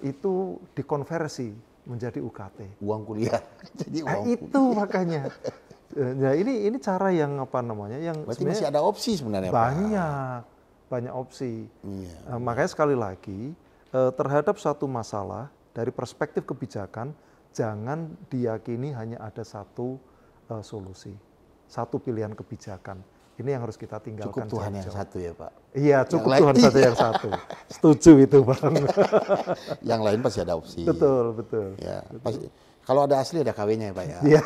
itu dikonversi menjadi UKT? Uang kuliah. Jadi uang itu makanya. Nah, ini cara yang apa namanya? Yang berarti masih ada opsi sebenarnya, banyak opsi. Iya. Makanya sekali lagi terhadap satu masalah dari perspektif kebijakan jangan diyakini hanya ada satu solusi, satu pilihan kebijakan. Ini yang harus kita tinggalkan. Cukup Tuhan yang satu ya, Pak. Iya, cukup Tuhan saja yang satu. Setuju itu, Bang. Yang lain pasti ada opsi. Betul. Ya, pasti. Kalau ada asli ada KW-nya ya, Pak ya. Iya.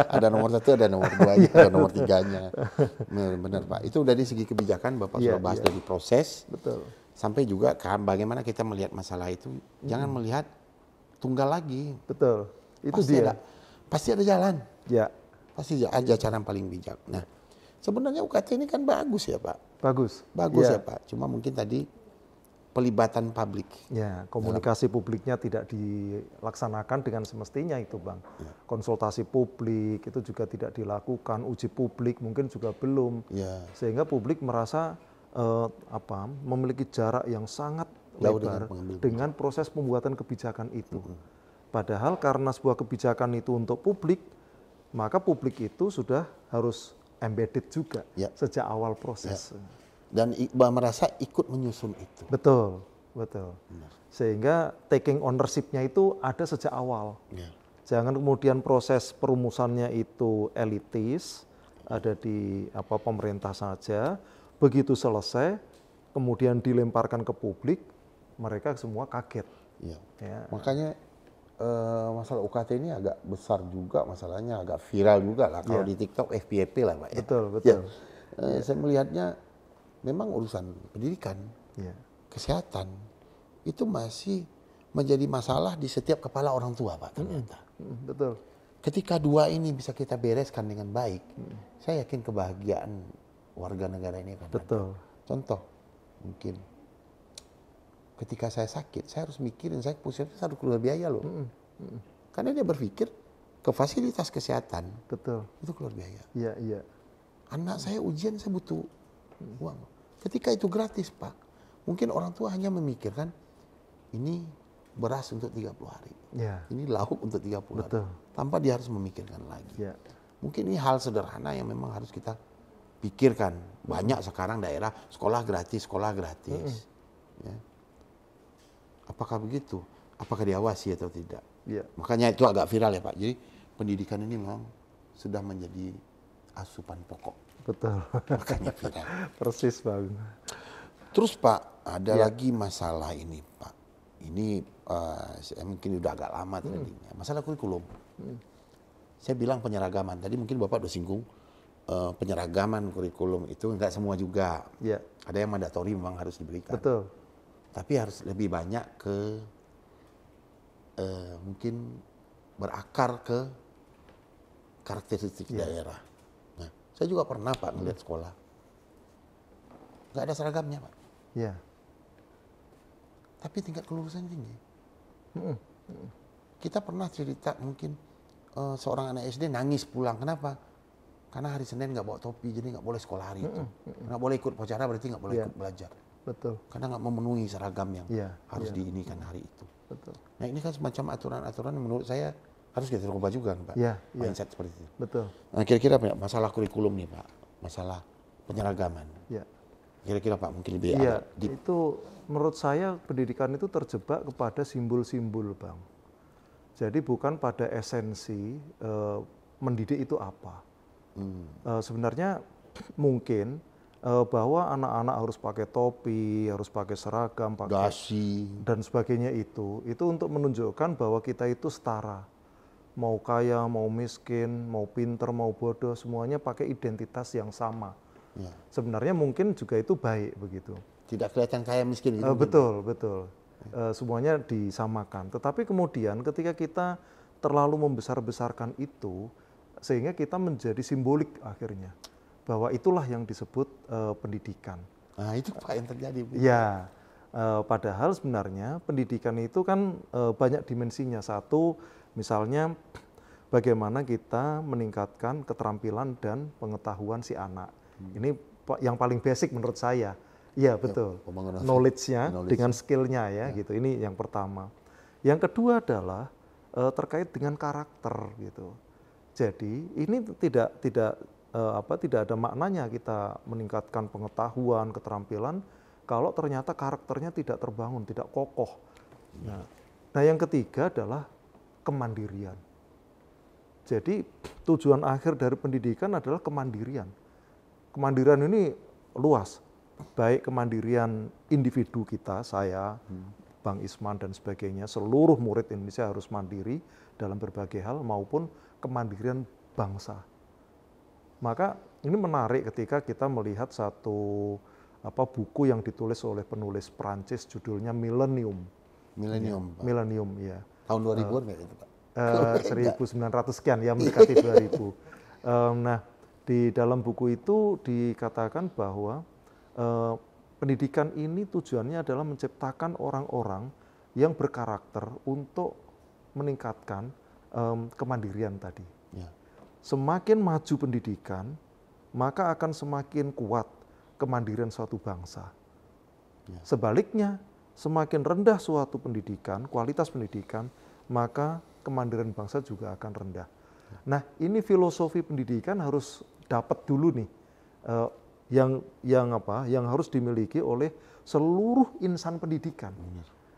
Ada nomor 1, ada nomor 2, ada nomor 3-nya. Benar, Pak. Itu dari segi kebijakan Bapak sudah bahas dari proses. Betul. Sampai juga bagaimana kita melihat masalah itu, jangan melihat tunggal lagi. Betul. Itu pasti dia. Pasti ada jalan. Ya. Pasti ada cara yang paling bijak. Nah, sebenarnya UKT ini kan bagus ya, Pak. Bagus ya, Pak. Cuma mungkin tadi pelibatan publik. Ya, komunikasi publiknya tidak dilaksanakan dengan semestinya itu, Bang. Ya. Konsultasi publik itu juga tidak dilakukan, uji publik mungkin juga belum. Ya. Sehingga publik merasa memiliki jarak yang sangat lebar dengan proses pembuatan kebijakan itu. Padahal karena sebuah kebijakan itu untuk publik, maka publik itu sudah harus embedded juga sejak awal proses. Dan merasa ikut menyusun itu. Betul. Sehingga taking ownership-nya itu ada sejak awal. Jangan kemudian proses perumusannya itu elitis, ada di pemerintah saja. Begitu selesai, kemudian dilemparkan ke publik, mereka semua kaget. Ya. Makanya masalah UKT ini agak besar juga, masalahnya agak viral juga lah. Kalau di TikTok FYP lah, Pak. Ya. Betul. Saya melihatnya memang urusan pendidikan, kesehatan, itu masih menjadi masalah di setiap kepala orang tua, Pak, ternyata. Betul. Ketika dua ini bisa kita bereskan dengan baik, saya yakin kebahagiaan warga negara ini akan ada. Contoh, mungkin ketika saya sakit, saya harus mikirin, saya puskesmas harus keluar biaya loh. Karena dia berpikir ke fasilitas kesehatan, itu keluar biaya. Iya. Anak saya ujian, saya butuh uang. Ketika itu gratis, Pak, mungkin orang tua hanya memikirkan ini beras untuk 30 hari. Ini lauk untuk 30 hari. Tanpa dia harus memikirkan lagi. Mungkin ini hal sederhana yang memang harus kita pikirkan. Banyak sekarang daerah sekolah gratis. Ya. apakah begitu? Apakah diawasi atau tidak? Iya. Makanya itu agak viral ya Pak. Jadi pendidikan ini memang sudah menjadi asupan pokok. Betul. Makanya viral. Persis Bang. Terus Pak, ada Iya. lagi masalah ini Pak. Ini saya mungkin udah agak lama terjadinya. Masalah kurikulum. Saya bilang penyeragaman. Tadi mungkin Bapak udah singgung penyeragaman kurikulum itu enggak semua juga. Iya. Ada yang mandatori memang harus diberikan. Betul. Tapi harus lebih banyak ke mungkin berakar ke karakteristik daerah. Nah, saya juga pernah Pak melihat sekolah. Nggak ada seragamnya Pak. Iya. Tapi tingkat kelulusan tinggi. Kita pernah cerita mungkin seorang anak SD nangis pulang. Kenapa? Karena hari Senin nggak bawa topi, jadi nggak boleh sekolah hari itu. Nggak boleh ikut upacara, berarti nggak boleh ikut belajar. Betul. Karena nggak memenuhi seragam yang harus Iya. diinikan hari itu. Betul. Nah ini kan semacam aturan-aturan yang menurut saya harus kita rubah juga Pak. Iya. Mindset seperti itu. Betul. Nah kira-kira Pak, masalah kurikulum nih Pak, masalah penyeragaman. Iya. Kira-kira Pak mungkin lebih Iya, agak deep. itu menurut saya pendidikan itu terjebak kepada simbol-simbol Bang. Jadi bukan pada esensi mendidik itu apa. Sebenarnya mungkin bahwa anak-anak harus pakai topi, harus pakai seragam, pakai Dasi. dan sebagainya itu untuk menunjukkan bahwa kita itu setara. Mau kaya, mau miskin, mau pinter, mau bodoh, semuanya pakai identitas yang sama. Ya. Sebenarnya mungkin juga itu baik begitu. Tidak kelihatan kaya miskin gitu. Betul. Semuanya disamakan. Tetapi kemudian ketika kita terlalu membesar-besarkan itu, sehingga kita menjadi simbolik akhirnya. Bahwa itulah yang disebut pendidikan. Nah itu Pak yang terjadi. Ya, padahal sebenarnya pendidikan itu kan banyak dimensinya. Satu, misalnya bagaimana kita meningkatkan keterampilan dan pengetahuan si anak. Ini yang paling basic menurut saya. Iya betul. Knowledge-nya dengan skill-nya ya gitu. Ini yang pertama. Yang kedua adalah terkait dengan karakter gitu. Jadi ini tidak ada maknanya kita meningkatkan pengetahuan, keterampilan kalau ternyata karakternya tidak terbangun, tidak kokoh. Nah yang ketiga adalah kemandirian. Jadi tujuan akhir dari pendidikan adalah kemandirian. Kemandirian ini luas, baik kemandirian individu kita, saya, Bang Isman dan sebagainya, seluruh murid Indonesia harus mandiri dalam berbagai hal maupun kemandirian bangsa. Maka ini menarik ketika kita melihat satu buku yang ditulis oleh penulis Prancis judulnya Millennium. Millennium, ya. Tahun 2000-an nggak itu Pak? 1900 sekian, ya mendekati 2000. Nah, di dalam buku itu dikatakan bahwa pendidikan ini tujuannya adalah menciptakan orang-orang yang berkarakter untuk meningkatkan kemandirian tadi. Ya. Semakin maju pendidikan, maka akan semakin kuat kemandirian suatu bangsa. Ya. Sebaliknya, semakin rendah suatu pendidikan, kualitas pendidikan, maka kemandirian bangsa juga akan rendah. Nah, ini filosofi pendidikan harus dapat dulu nih, yang harus dimiliki oleh seluruh insan pendidikan.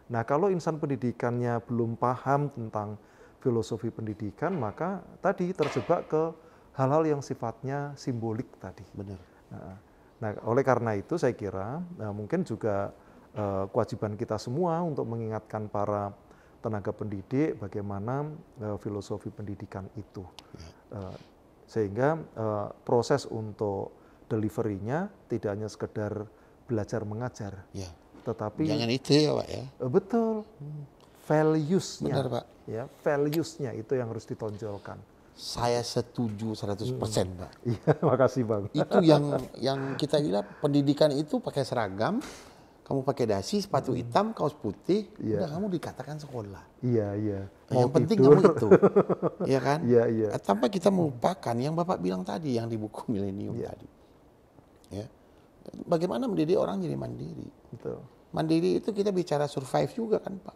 Nah, kalau insan pendidikannya belum paham tentang filosofi pendidikan, maka tadi terjebak ke hal-hal yang sifatnya simbolik tadi. Benar. Nah, oleh karena itu saya kira mungkin juga kewajiban kita semua untuk mengingatkan para tenaga pendidik bagaimana filosofi pendidikan itu. Sehingga proses untuk delivery-nya tidak hanya sekedar belajar mengajar, Ya. tetapi Jangan itu ya Pak ya. Betul, values-nya. Benar Pak. Ya, values-nya itu yang harus ditonjolkan. Saya setuju 100% Pak. Iya, makasih Bang. Itu yang kita bilang pendidikan itu pakai seragam, kamu pakai dasi, sepatu hitam, kaos putih, udah kamu dikatakan sekolah. Iya. Yang penting kamu itu, ya kan? Iya. Tanpa kita melupakan yang Bapak bilang tadi, yang di buku Millennium tadi. Ya, bagaimana mendidik orang jadi mandiri? Betul. Mandiri itu kita bicara survive juga kan Pak.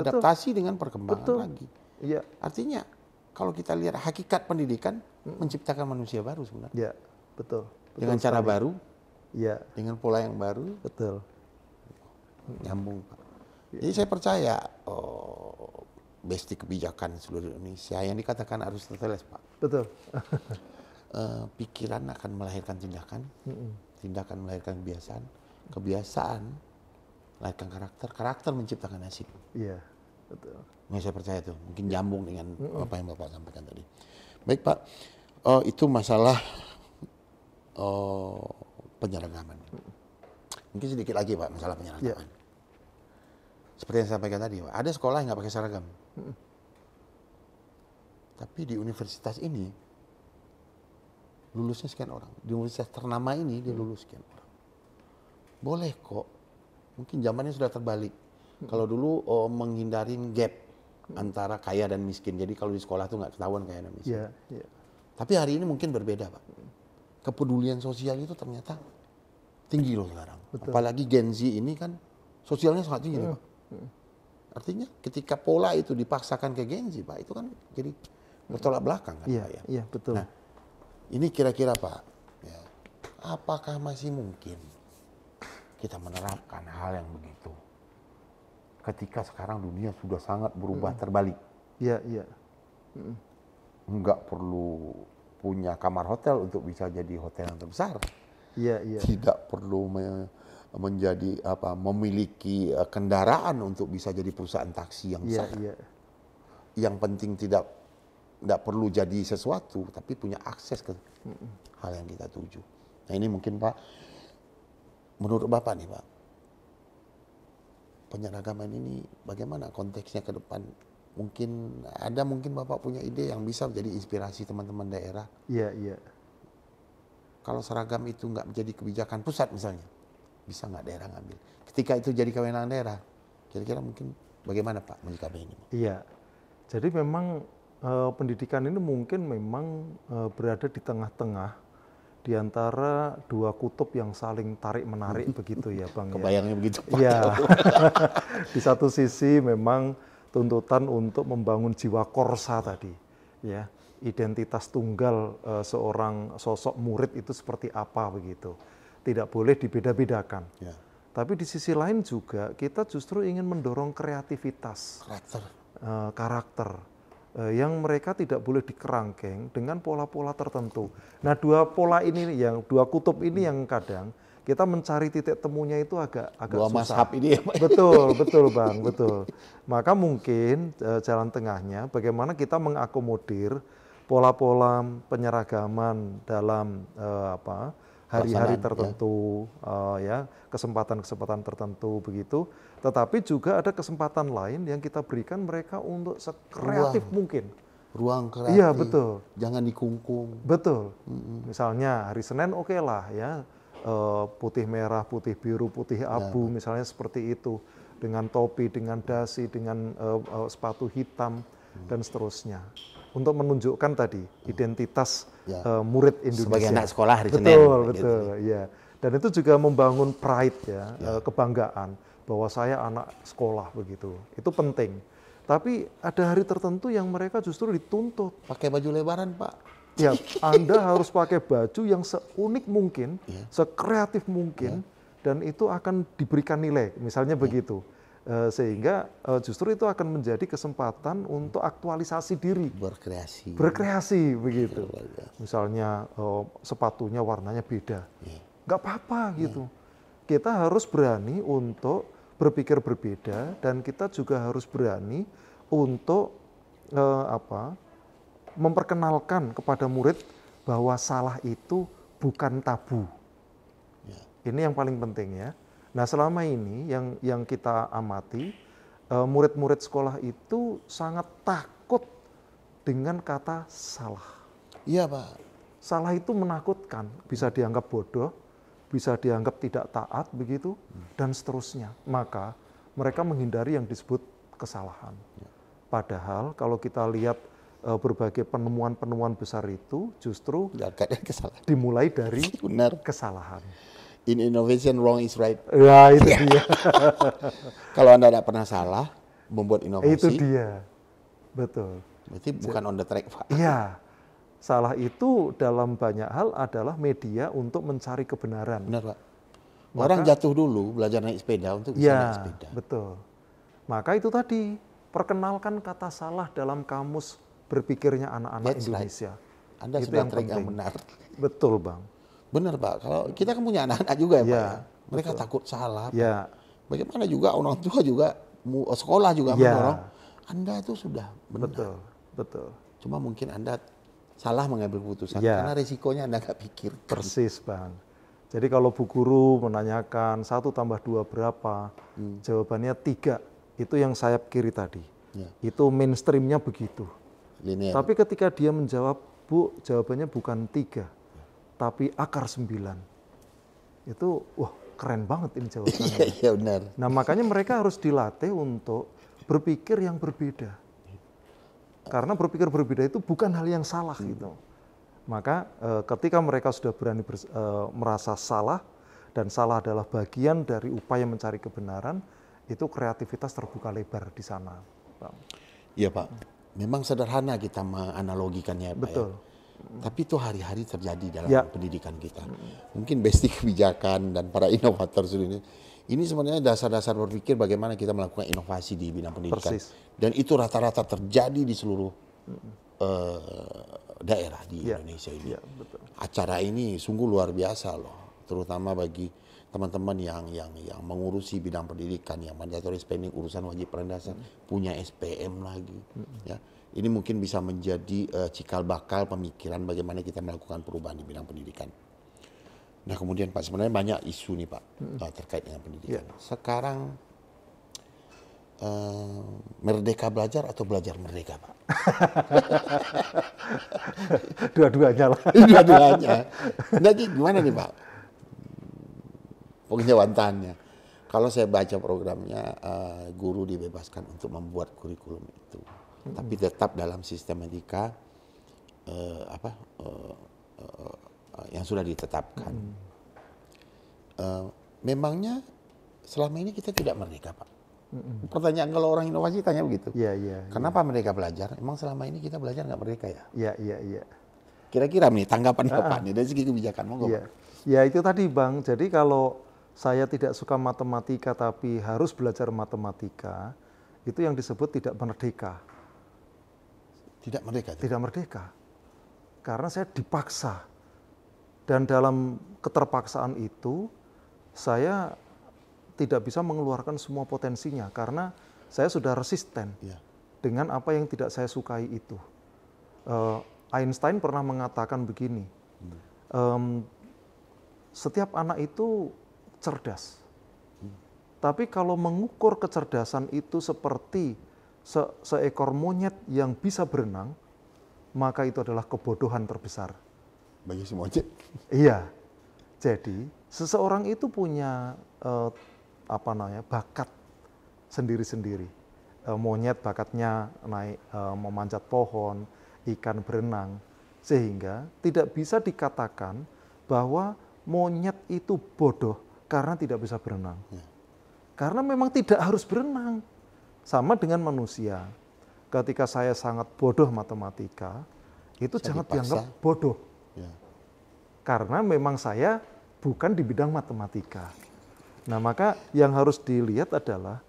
Adaptasi dengan perkembangan lagi. Iya. Artinya kalau kita lihat hakikat pendidikan menciptakan manusia baru sebenarnya. Iya, betul. Dengan cara baru, Iya, dengan pola yang baru, betul. nyambung Pak. Jadi saya percaya besti kebijakan seluruh Indonesia yang dikatakan Aristoteles, Pak. Betul. Pikiran akan melahirkan tindakan, tindakan melahirkan kebiasaan, kebiasaan melahirkan karakter, karakter menciptakan nasib. Iya, betul. Nah, saya percaya itu mungkin nyambung dengan apa yang Bapak sampaikan tadi. Baik Pak, itu masalah penyeragaman. Mungkin sedikit lagi Pak masalah penyeragaman. Seperti yang saya sampaikan tadi, Pak, ada sekolah yang nggak pakai seragam. Tapi di universitas ini lulusnya sekian orang. Di universitas ternama ini dia lulus sekian orang. Boleh kok. Mungkin zamannya sudah terbalik. Kalau dulu menghindarin gap antara kaya dan miskin. Jadi kalau di sekolah tuh nggak ketahuan kaya dan miskin. Tapi hari ini mungkin berbeda, Pak. Kepedulian sosial itu ternyata tinggi loh sekarang. Betul. Apalagi Gen Z ini kan sosialnya sangat tinggi, Pak. Artinya ketika pola itu dipaksakan ke Gen Z, Pak, itu kan jadi bertolak belakang kan, Pak ya. Iya, betul. Nah, ini kira-kira Pak, ya, apakah masih mungkin kita menerapkan hal yang begitu? Ketika sekarang dunia sudah sangat berubah terbalik. Iya. Enggak perlu punya kamar hotel untuk bisa jadi hotel yang terbesar. Iya. Tidak perlu menjadi memiliki kendaraan untuk bisa jadi perusahaan taksi yang besar. Yang penting tidak perlu jadi sesuatu, tapi punya akses ke hal yang kita tuju. Nah ini mungkin Pak, menurut Bapak nih Pak, penyeragaman ini bagaimana konteksnya ke depan? Mungkin Bapak punya ide yang bisa menjadi inspirasi teman-teman daerah. Iya. Kalau seragam itu nggak menjadi kebijakan pusat misalnya, bisa nggak daerah ngambil? Ketika itu jadi kewenangan daerah, kira-kira mungkin bagaimana Pak menyikapi ini? Iya, jadi memang pendidikan ini mungkin memang berada di tengah-tengah di antara dua kutub yang saling tarik-menarik begitu ya Bang. Kebayangnya begitu Pak. Iya, di satu sisi memang tuntutan untuk membangun jiwa korsa tadi, ya identitas tunggal seorang sosok murid itu seperti apa begitu. Tidak boleh dibeda-bedakan. Ya. Tapi di sisi lain juga kita justru ingin mendorong kreativitas, karakter yang mereka tidak boleh dikerangkeng dengan pola-pola tertentu. Nah, dua kutub ini yang kadang kita mencari titik temunya itu agak dua susah. Mazhab ini ya Pak. Betul Bang, betul. Maka mungkin jalan tengahnya bagaimana kita mengakomodir pola-pola penyeragaman dalam hari-hari tertentu, ya kesempatan-kesempatan tertentu begitu. Tetapi juga ada kesempatan lain yang kita berikan mereka untuk sekreatif mungkin. Ruang kreatif. Iya betul. Jangan dikungkung. Betul. Misalnya hari Senin oke lah ya, putih merah, putih biru, putih abu, misalnya seperti itu, dengan topi, dengan dasi, dengan sepatu hitam dan seterusnya. Untuk menunjukkan tadi identitas murid Indonesia sebagai anak sekolah hari Senin. Betul, ya. Dan itu juga membangun pride ya, kebanggaan bahwa saya anak sekolah begitu. Itu penting. Tapi ada hari tertentu yang mereka justru dituntut pakai baju lebaran, Pak. Ya, Anda harus pakai baju yang seunik mungkin, sekreatif mungkin, dan itu akan diberikan nilai, misalnya begitu. Sehingga justru itu akan menjadi kesempatan untuk aktualisasi diri. Berkreasi begitu. Misalnya sepatunya warnanya beda. Nggak apa-apa gitu. Kita harus berani untuk berpikir berbeda dan kita juga harus berani untuk memperkenalkan kepada murid bahwa salah itu bukan tabu. Ini yang paling penting ya. Nah selama ini yang kita amati, murid-murid sekolah itu sangat takut dengan kata salah. Iya Pak. Salah itu menakutkan, bisa dianggap bodoh, bisa dianggap tidak taat begitu, dan seterusnya. Maka mereka menghindari yang disebut kesalahan. Padahal kalau kita lihat berbagai penemuan-penemuan besar itu justru dimulai dari kesalahan. In innovation, wrong is right. Ya, itu dia. Kalau Anda tidak pernah salah membuat inovasi. Itu dia, betul. Berarti bukan on the track, Pak. Iya, salah itu dalam banyak hal adalah media untuk mencari kebenaran. Benar, Pak. Orang jatuh dulu belajar naik sepeda untuk bisa naik sepeda. Betul. Maka itu tadi, perkenalkan kata salah dalam kamus berpikirnya anak-anak That's Indonesia. right. Anda Itu sudah yang track yang penting. benar. Betul, Bang. Benar Pak, kalau kita kan punya anak-anak juga ya Pak Ya, ya. Mereka takut salah Pak. Ya, Bagaimana juga orang tua juga, sekolah juga Ya. mendorong. Anda itu sudah benar. betul, betul. Cuma mungkin Anda salah mengambil keputusan Ya. karena resikonya Anda nggak pikir. Persis, Bang. Jadi kalau Bu Guru menanyakan 1 tambah 2 berapa, jawabannya 3. Itu yang sayap kiri tadi. Ya. Itu mainstreamnya begitu. Linear. Tapi ketika dia menjawab, Bu, jawabannya bukan 3, tapi akar 9. Itu, wah keren banget ini jawabannya. Iya benar. Nah makanya mereka harus dilatih untuk berpikir yang berbeda. Karena berpikir berbeda itu bukan hal yang salah gitu. Maka ketika mereka sudah berani merasa salah, dan salah adalah bagian dari upaya mencari kebenaran, itu kreativitas terbuka lebar di sana, Bang. Iya Pak, memang sederhana kita menganalogikannya Pak. Betul. Ya. Tapi itu hari-hari terjadi dalam Ya. pendidikan kita. Mungkin basic kebijakan dan para inovator ini sebenarnya dasar-dasar berpikir bagaimana kita melakukan inovasi di bidang pendidikan. Persis. Dan itu rata-rata terjadi di seluruh daerah di Indonesia ini. Ya, betul. Acara ini sungguh luar biasa loh, terutama bagi teman-teman yang mengurusi bidang pendidikan, yang mandatory spending, urusan wajib perendasan, punya SPM lagi. Ya, ini mungkin bisa menjadi cikal bakal pemikiran bagaimana kita melakukan perubahan di bidang pendidikan. Nah kemudian Pak, sebenarnya banyak isu nih Pak terkait dengan pendidikan. Sekarang merdeka belajar atau belajar merdeka Pak? Dua-duanya lah. Dua-duanya. Jadi gimana nih Pak penjawabannya? Kalau saya baca programnya, guru dibebaskan untuk membuat kurikulum itu, tapi tetap dalam sistematika yang sudah ditetapkan. Memangnya selama ini kita tidak merdeka Pak? Pertanyaan kalau orang inovasi tanya begitu. Iya, iya. Kenapa mereka belajar? Emang selama ini kita belajar nggak merdeka ya? Iya, iya, iya. Kira-kira nih tanggapan Bapak nih dari segi kebijakan, monggo Iya. Pak. Ya itu tadi Bang, jadi kalau saya tidak suka matematika tapi harus belajar matematika, itu yang disebut tidak merdeka. Tidak merdeka. Tidak merdeka. Karena saya dipaksa. Dan dalam keterpaksaan itu, saya tidak bisa mengeluarkan semua potensinya karena saya sudah resisten dengan apa yang tidak saya sukai itu. Einstein pernah mengatakan begini, setiap anak itu cerdas, tapi kalau mengukur kecerdasan itu seperti seekor monyet yang bisa berenang, maka itu adalah kebodohan terbesar. Bagi si monyet. Iya, jadi seseorang itu punya bakat sendiri-sendiri. Monyet bakatnya naik memanjat pohon, ikan berenang, sehingga tidak bisa dikatakan bahwa monyet itu bodoh karena tidak bisa berenang. Karena memang tidak harus berenang. Sama dengan manusia. Ketika saya sangat bodoh matematika, itu jangan dianggap bodoh. Karena memang saya bukan di bidang matematika. Nah, maka yang harus dilihat adalah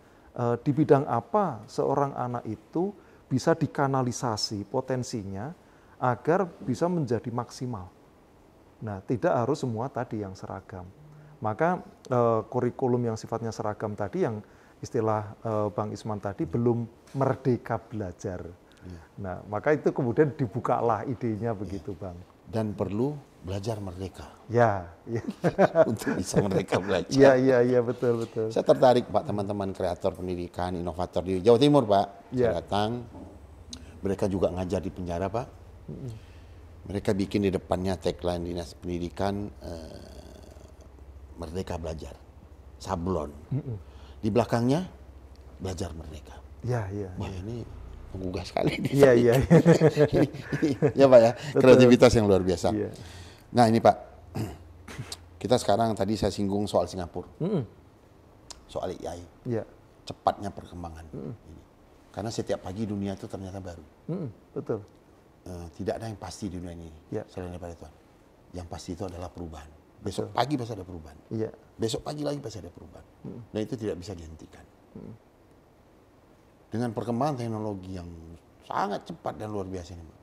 di bidang apa seorang anak itu bisa dikanalisasi potensinya agar bisa menjadi maksimal. Nah, tidak harus semua tadi yang seragam. Maka kurikulum yang sifatnya seragam tadi yang istilah Bang Isman tadi belum merdeka belajar. Nah, maka itu kemudian dibukalah idenya begitu, Bang. Dan perlu belajar merdeka. Ya, ya. Untuk bisa merdeka belajar. Iya, betul. Saya tertarik Pak, teman-teman kreator pendidikan, inovator di Jawa Timur Pak. Saya datang, mereka juga ngajar di penjara Pak. Mereka bikin di depannya tagline Dinas Pendidikan, Merdeka Belajar, sablon. Di belakangnya, belajar merdeka. Iya. Wah ini menggugah sekali. Iya. Ya Pak ya, kreativitas yang luar biasa. Iya. Nah ini Pak, kita sekarang tadi saya singgung soal Singapura, soal AI, cepatnya perkembangan. Ini. Karena setiap pagi dunia itu ternyata baru. Betul. Tidak ada yang pasti di dunia ini selain daripada Tuhan. Yang pasti itu adalah perubahan. Besok pagi pasti ada perubahan. Besok pagi lagi pasti ada perubahan. Dan itu tidak bisa dihentikan. Dengan perkembangan teknologi yang sangat cepat dan luar biasa ini, Pak.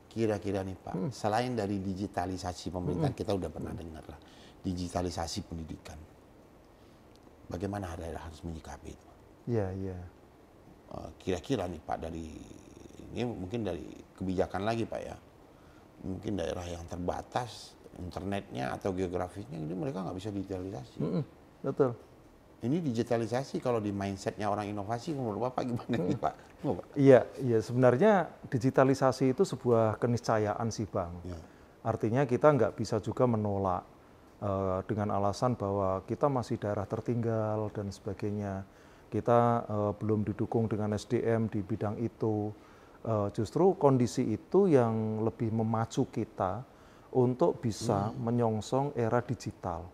Kira-kira nih Pak, selain dari digitalisasi pemerintahan, kita udah pernah dengar lah, digitalisasi pendidikan. Bagaimana daerah harus menyikapi itu? Iya, iya. Kira-kira nih Pak, dari ini mungkin dari kebijakan lagi Pak ya, mungkin daerah yang terbatas internetnya atau geografisnya, ini mereka nggak bisa digitalisasi. Betul. Ini digitalisasi kalau di mindsetnya orang inovasi, menurut Bapak gimana nih Pak? Iya, iya, sebenarnya digitalisasi itu sebuah keniscayaan sih Bang. Ya. Artinya kita nggak bisa juga menolak dengan alasan bahwa kita masih daerah tertinggal dan sebagainya. Kita belum didukung dengan SDM di bidang itu. Justru kondisi itu yang lebih memacu kita untuk bisa menyongsong era digital.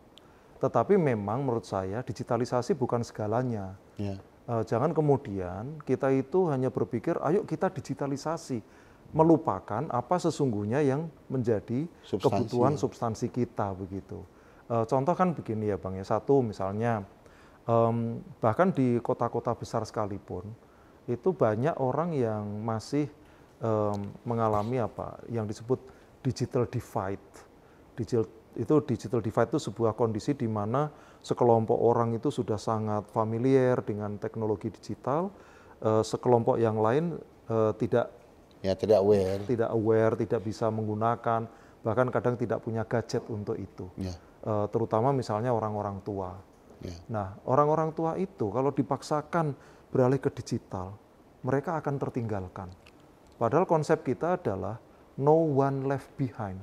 Tetapi memang menurut saya digitalisasi bukan segalanya. Ya. Jangan kemudian kita itu hanya berpikir, ayo kita digitalisasi, melupakan apa sesungguhnya yang menjadi kebutuhan substansi kita begitu. Contoh kan begini ya Bang ya, satu misalnya bahkan di kota-kota besar sekalipun itu banyak orang yang masih mengalami apa yang disebut digital divide. Digital divide itu sebuah kondisi di mana sekelompok orang itu sudah sangat familiar dengan teknologi digital, sekelompok yang lain tidak aware, tidak bisa menggunakan, bahkan kadang tidak punya gadget untuk itu. Ya. Terutama misalnya orang-orang tua. Ya. Nah, orang-orang tua itu kalau dipaksakan beralih ke digital, mereka akan tertinggalkan. Padahal konsep kita adalah no one left behind.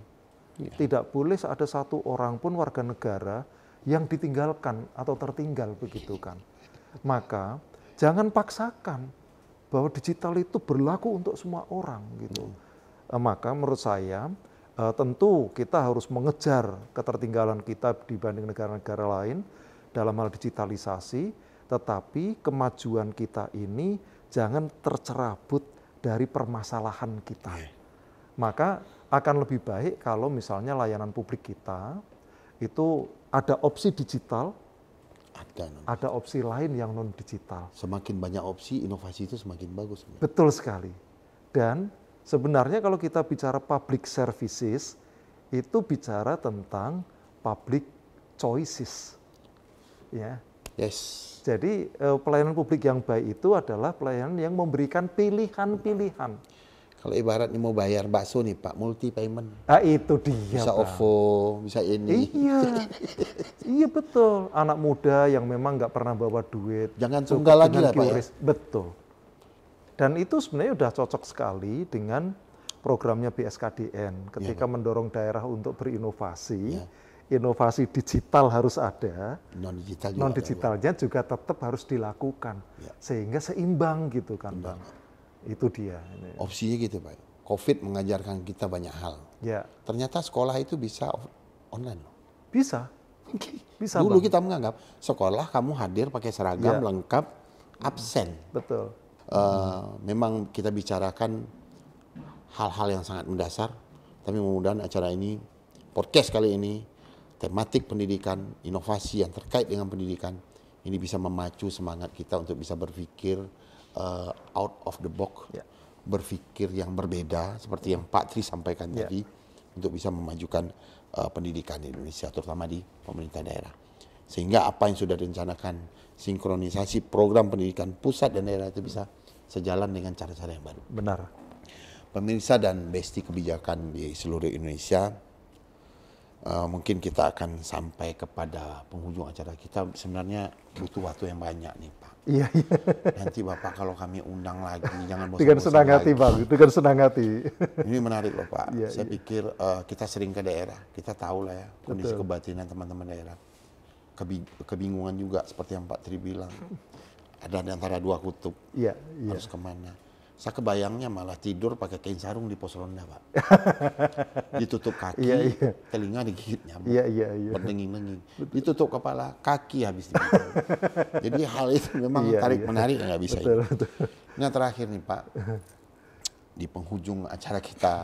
Ya. Tidak boleh ada satu orang pun warga negara yang ditinggalkan atau tertinggal begitu kan. Maka jangan paksakan bahwa digital itu berlaku untuk semua orang gitu. Maka menurut saya tentu kita harus mengejar ketertinggalan kita dibanding negara-negara lain dalam hal digitalisasi, tetapi kemajuan kita ini jangan tercerabut dari permasalahan kita. Maka akan lebih baik kalau misalnya layanan publik kita itu ada opsi digital, ada opsi lain yang non digital. Semakin banyak opsi, inovasi itu semakin bagus. Betul sekali. Dan sebenarnya kalau kita bicara public services, itu bicara tentang public choices. Ya. Yes. Jadi pelayanan publik yang baik itu adalah pelayanan yang memberikan pilihan-pilihan. Kalau ibaratnya mau bayar bakso nih Pak, multi payment. Itu dia. Bisa Bang. OVO, bisa ini. Iya, iya betul. Anak muda yang memang nggak pernah bawa duit. Jangan tunggal lagi lah Pak ya. Betul. Dan itu sebenarnya udah cocok sekali dengan programnya BSKDN. Ketika mendorong daerah untuk berinovasi, inovasi digital harus ada, non-digitalnya juga tetap harus dilakukan. Sehingga seimbang gitu kan Bang. Itu dia. Opsinya gitu Pak. COVID mengajarkan kita banyak hal. Ya. Ternyata sekolah itu bisa online loh. Bisa. Bisa. Dulu kita menganggap sekolah kamu hadir pakai seragam lengkap, absen. Betul. Memang kita bicarakan hal-hal yang sangat mendasar, tapi mudah-mudahan acara ini, podcast kali ini, tematik pendidikan, inovasi yang terkait dengan pendidikan, ini bisa memacu semangat kita untuk bisa berpikir out of the box, berpikir yang berbeda seperti yang Pak Tri sampaikan tadi, untuk bisa memajukan pendidikan di Indonesia, terutama di pemerintah daerah. Sehingga apa yang sudah direncanakan, sinkronisasi program pendidikan pusat dan daerah itu bisa sejalan dengan cara-cara yang baru. Benar. Pemirsa dan besti kebijakan di seluruh Indonesia, mungkin kita akan sampai kepada penghujung acara kita. Sebenarnya butuh waktu yang banyak nih Pak. Iya. Nanti Bapak kalau kami undang lagi, jangan bosan-bosan dengan senang hati Bang, dengan senang hati. Ini menarik loh Pak. Saya pikir kita sering ke daerah, kita tahu lah ya kondisi kebatinan teman-teman daerah. Kebingungan juga seperti yang Pak Tri bilang. Ada di antara dua kutub, harus kemana. Saya kebayangnya malah tidur pakai kain sarung di pos ronda Pak. Ditutup kaki, telinga digigit nyamuk, berdenging-denging. Ditutup kepala, kaki habis digigit. Jadi hal itu memang tarik-menarik nggak bisa. Betul. Nah terakhir nih Pak, di penghujung acara kita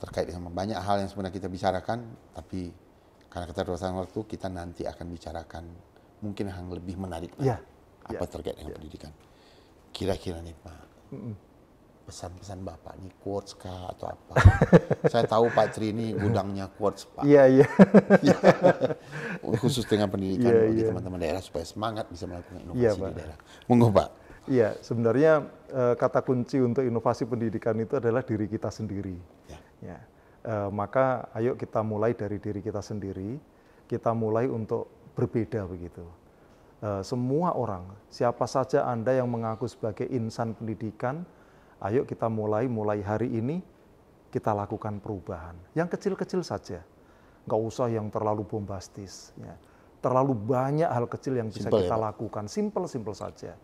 terkait dengan banyak hal yang sebenarnya kita bicarakan, tapi karena keterbatasan waktu kita nanti akan bicarakan mungkin yang lebih menarik apa terkait dengan pendidikan. Kira-kira nih Pak, pesan-pesan Bapak nih quotes kah atau apa? Saya tahu Pak Tri ini gudangnya quotes Pak. Iya, iya. Khusus dengan pendidikan Iya, bagi iya. teman-teman daerah supaya semangat bisa melakukan Iya, inovasi Pak. di daerah. Monggo Pak. Iya, sebenarnya kata kunci untuk inovasi pendidikan itu adalah diri kita sendiri. Ya. Ya. Maka ayo kita mulai dari diri kita sendiri, kita mulai untuk berbeda begitu. Semua orang, siapa saja Anda yang mengaku sebagai insan pendidikan, ayo kita mulai hari ini kita lakukan perubahan. Yang kecil-kecil saja, nggak usah yang terlalu bombastis. Ya. Terlalu banyak hal kecil yang bisa Simple kita ya, Pak? lakukan, simple saja.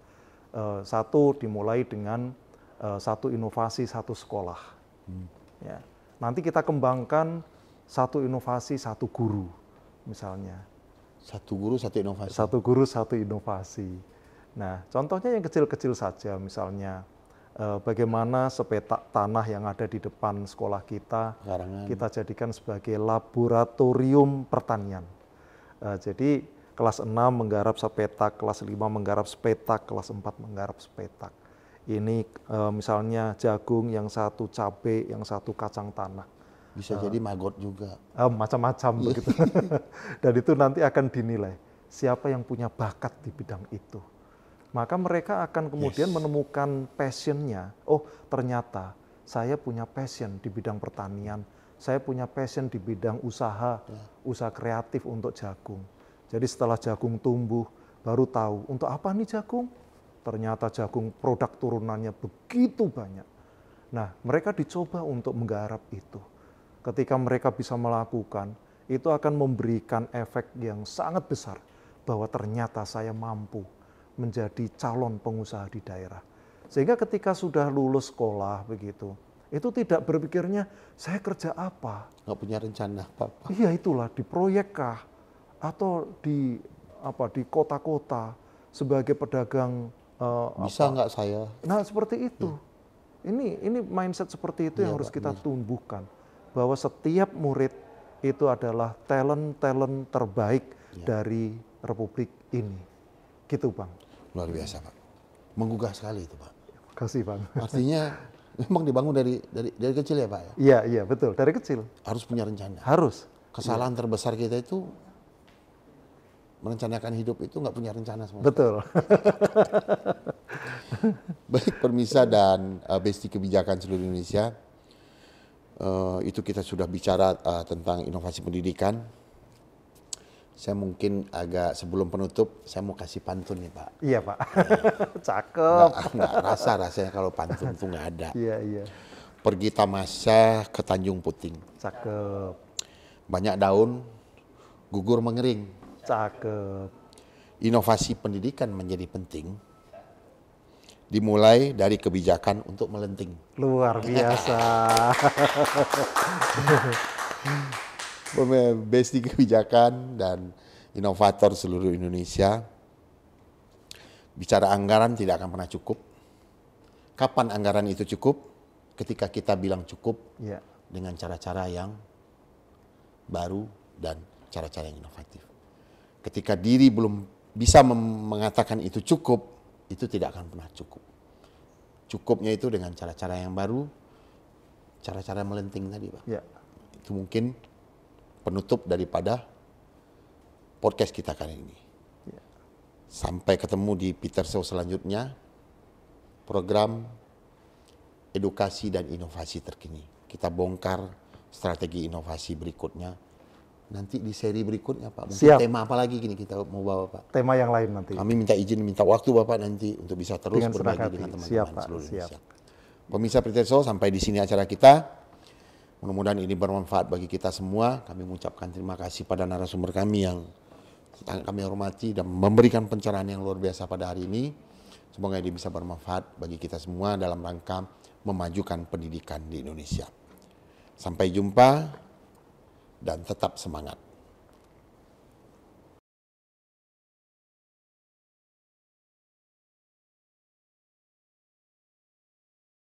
Satu dimulai dengan satu inovasi satu sekolah. Ya. Nanti kita kembangkan satu inovasi satu guru, misalnya. Satu guru, satu inovasi. Satu guru, satu inovasi. Nah, contohnya yang kecil-kecil saja, misalnya bagaimana sepetak tanah yang ada di depan sekolah kita, Karangan. kita jadikan sebagai laboratorium pertanian. Jadi kelas 6 menggarap sepetak, kelas 5 menggarap sepetak, kelas 4 menggarap sepetak. Ini misalnya jagung, yang satu cabai, yang satu kacang tanah. Bisa jadi maggot juga. Macam-macam begitu. Dan itu nanti akan dinilai siapa yang punya bakat di bidang itu. Maka mereka akan kemudian menemukan passionnya. Oh, ternyata saya punya passion di bidang pertanian. Saya punya passion di bidang usaha kreatif untuk jagung. Jadi setelah jagung tumbuh, baru tahu untuk apa nih jagung? Ternyata jagung produk turunannya begitu banyak. Nah, mereka dicoba untuk menggarap itu. Ketika mereka bisa melakukan, itu akan memberikan efek yang sangat besar bahwa ternyata saya mampu menjadi calon pengusaha di daerah. Sehingga ketika sudah lulus sekolah begitu, itu tidak berpikirnya saya kerja apa. Nggak punya rencana apa-apa. Iya, itulah di proyek kah atau di kota-kota sebagai pedagang. Bisa nggak saya? Nah, seperti itu. Ini mindset seperti itu yang harus kita tumbuhkan. Bahwa setiap murid itu adalah talent terbaik dari Republik ini. Gitu, Bang. Luar biasa, Pak. Menggugah sekali itu, Pak. Terima kasih, Bang. Artinya memang dibangun dari kecil ya, Pak ya? Iya, betul. Dari kecil. Harus punya rencana. Harus. Kesalahan terbesar kita itu merencanakan hidup itu nggak punya rencana sama sekali. Betul. Baik Permisa dan Besti Kebijakan seluruh Indonesia, itu kita sudah bicara tentang inovasi pendidikan. Saya mungkin agak sebelum penutup, saya mau kasih pantun nih Pak. Iya Pak, cakep. Nggak rasanya kalau pantun itu nggak ada. Iya. Pergi tamasya ke Tanjung Puting. Cakep. Banyak daun, gugur mengering. Cakep. Inovasi pendidikan menjadi penting. Dimulai dari kebijakan untuk melenting. Luar biasa. Besti Kebijakan dan inovator seluruh Indonesia. Bicara anggaran tidak akan pernah cukup. Kapan anggaran itu cukup? Ketika kita bilang cukup dengan cara-cara yang baru dan cara-cara yang inovatif. Ketika diri belum bisa mengatakan itu cukup, itu tidak akan pernah cukup. Cukupnya itu dengan cara-cara yang baru, cara-cara melenting tadi, Pak. Ya. Itu mungkin penutup daripada podcast kita kali ini. Ya. Sampai ketemu di Peter Show selanjutnya, program edukasi dan inovasi terkini. Kita bongkar strategi inovasi berikutnya. Nanti di seri berikutnya Pak, mungkin tema apa lagi gini kita mau bawa Pak? Tema yang lain nanti. Kami minta waktu Bapak nanti untuk bisa terus berbagi dengan teman-teman seluruh Indonesia. Pemirsa Peter Show, sampai di sini acara kita. Mudah-mudahan ini bermanfaat bagi kita semua. Kami mengucapkan terima kasih pada narasumber kami yang sangat kami hormati dan memberikan pencerahan yang luar biasa pada hari ini. Semoga ini bisa bermanfaat bagi kita semua dalam rangka memajukan pendidikan di Indonesia. Sampai jumpa dan tetap semangat.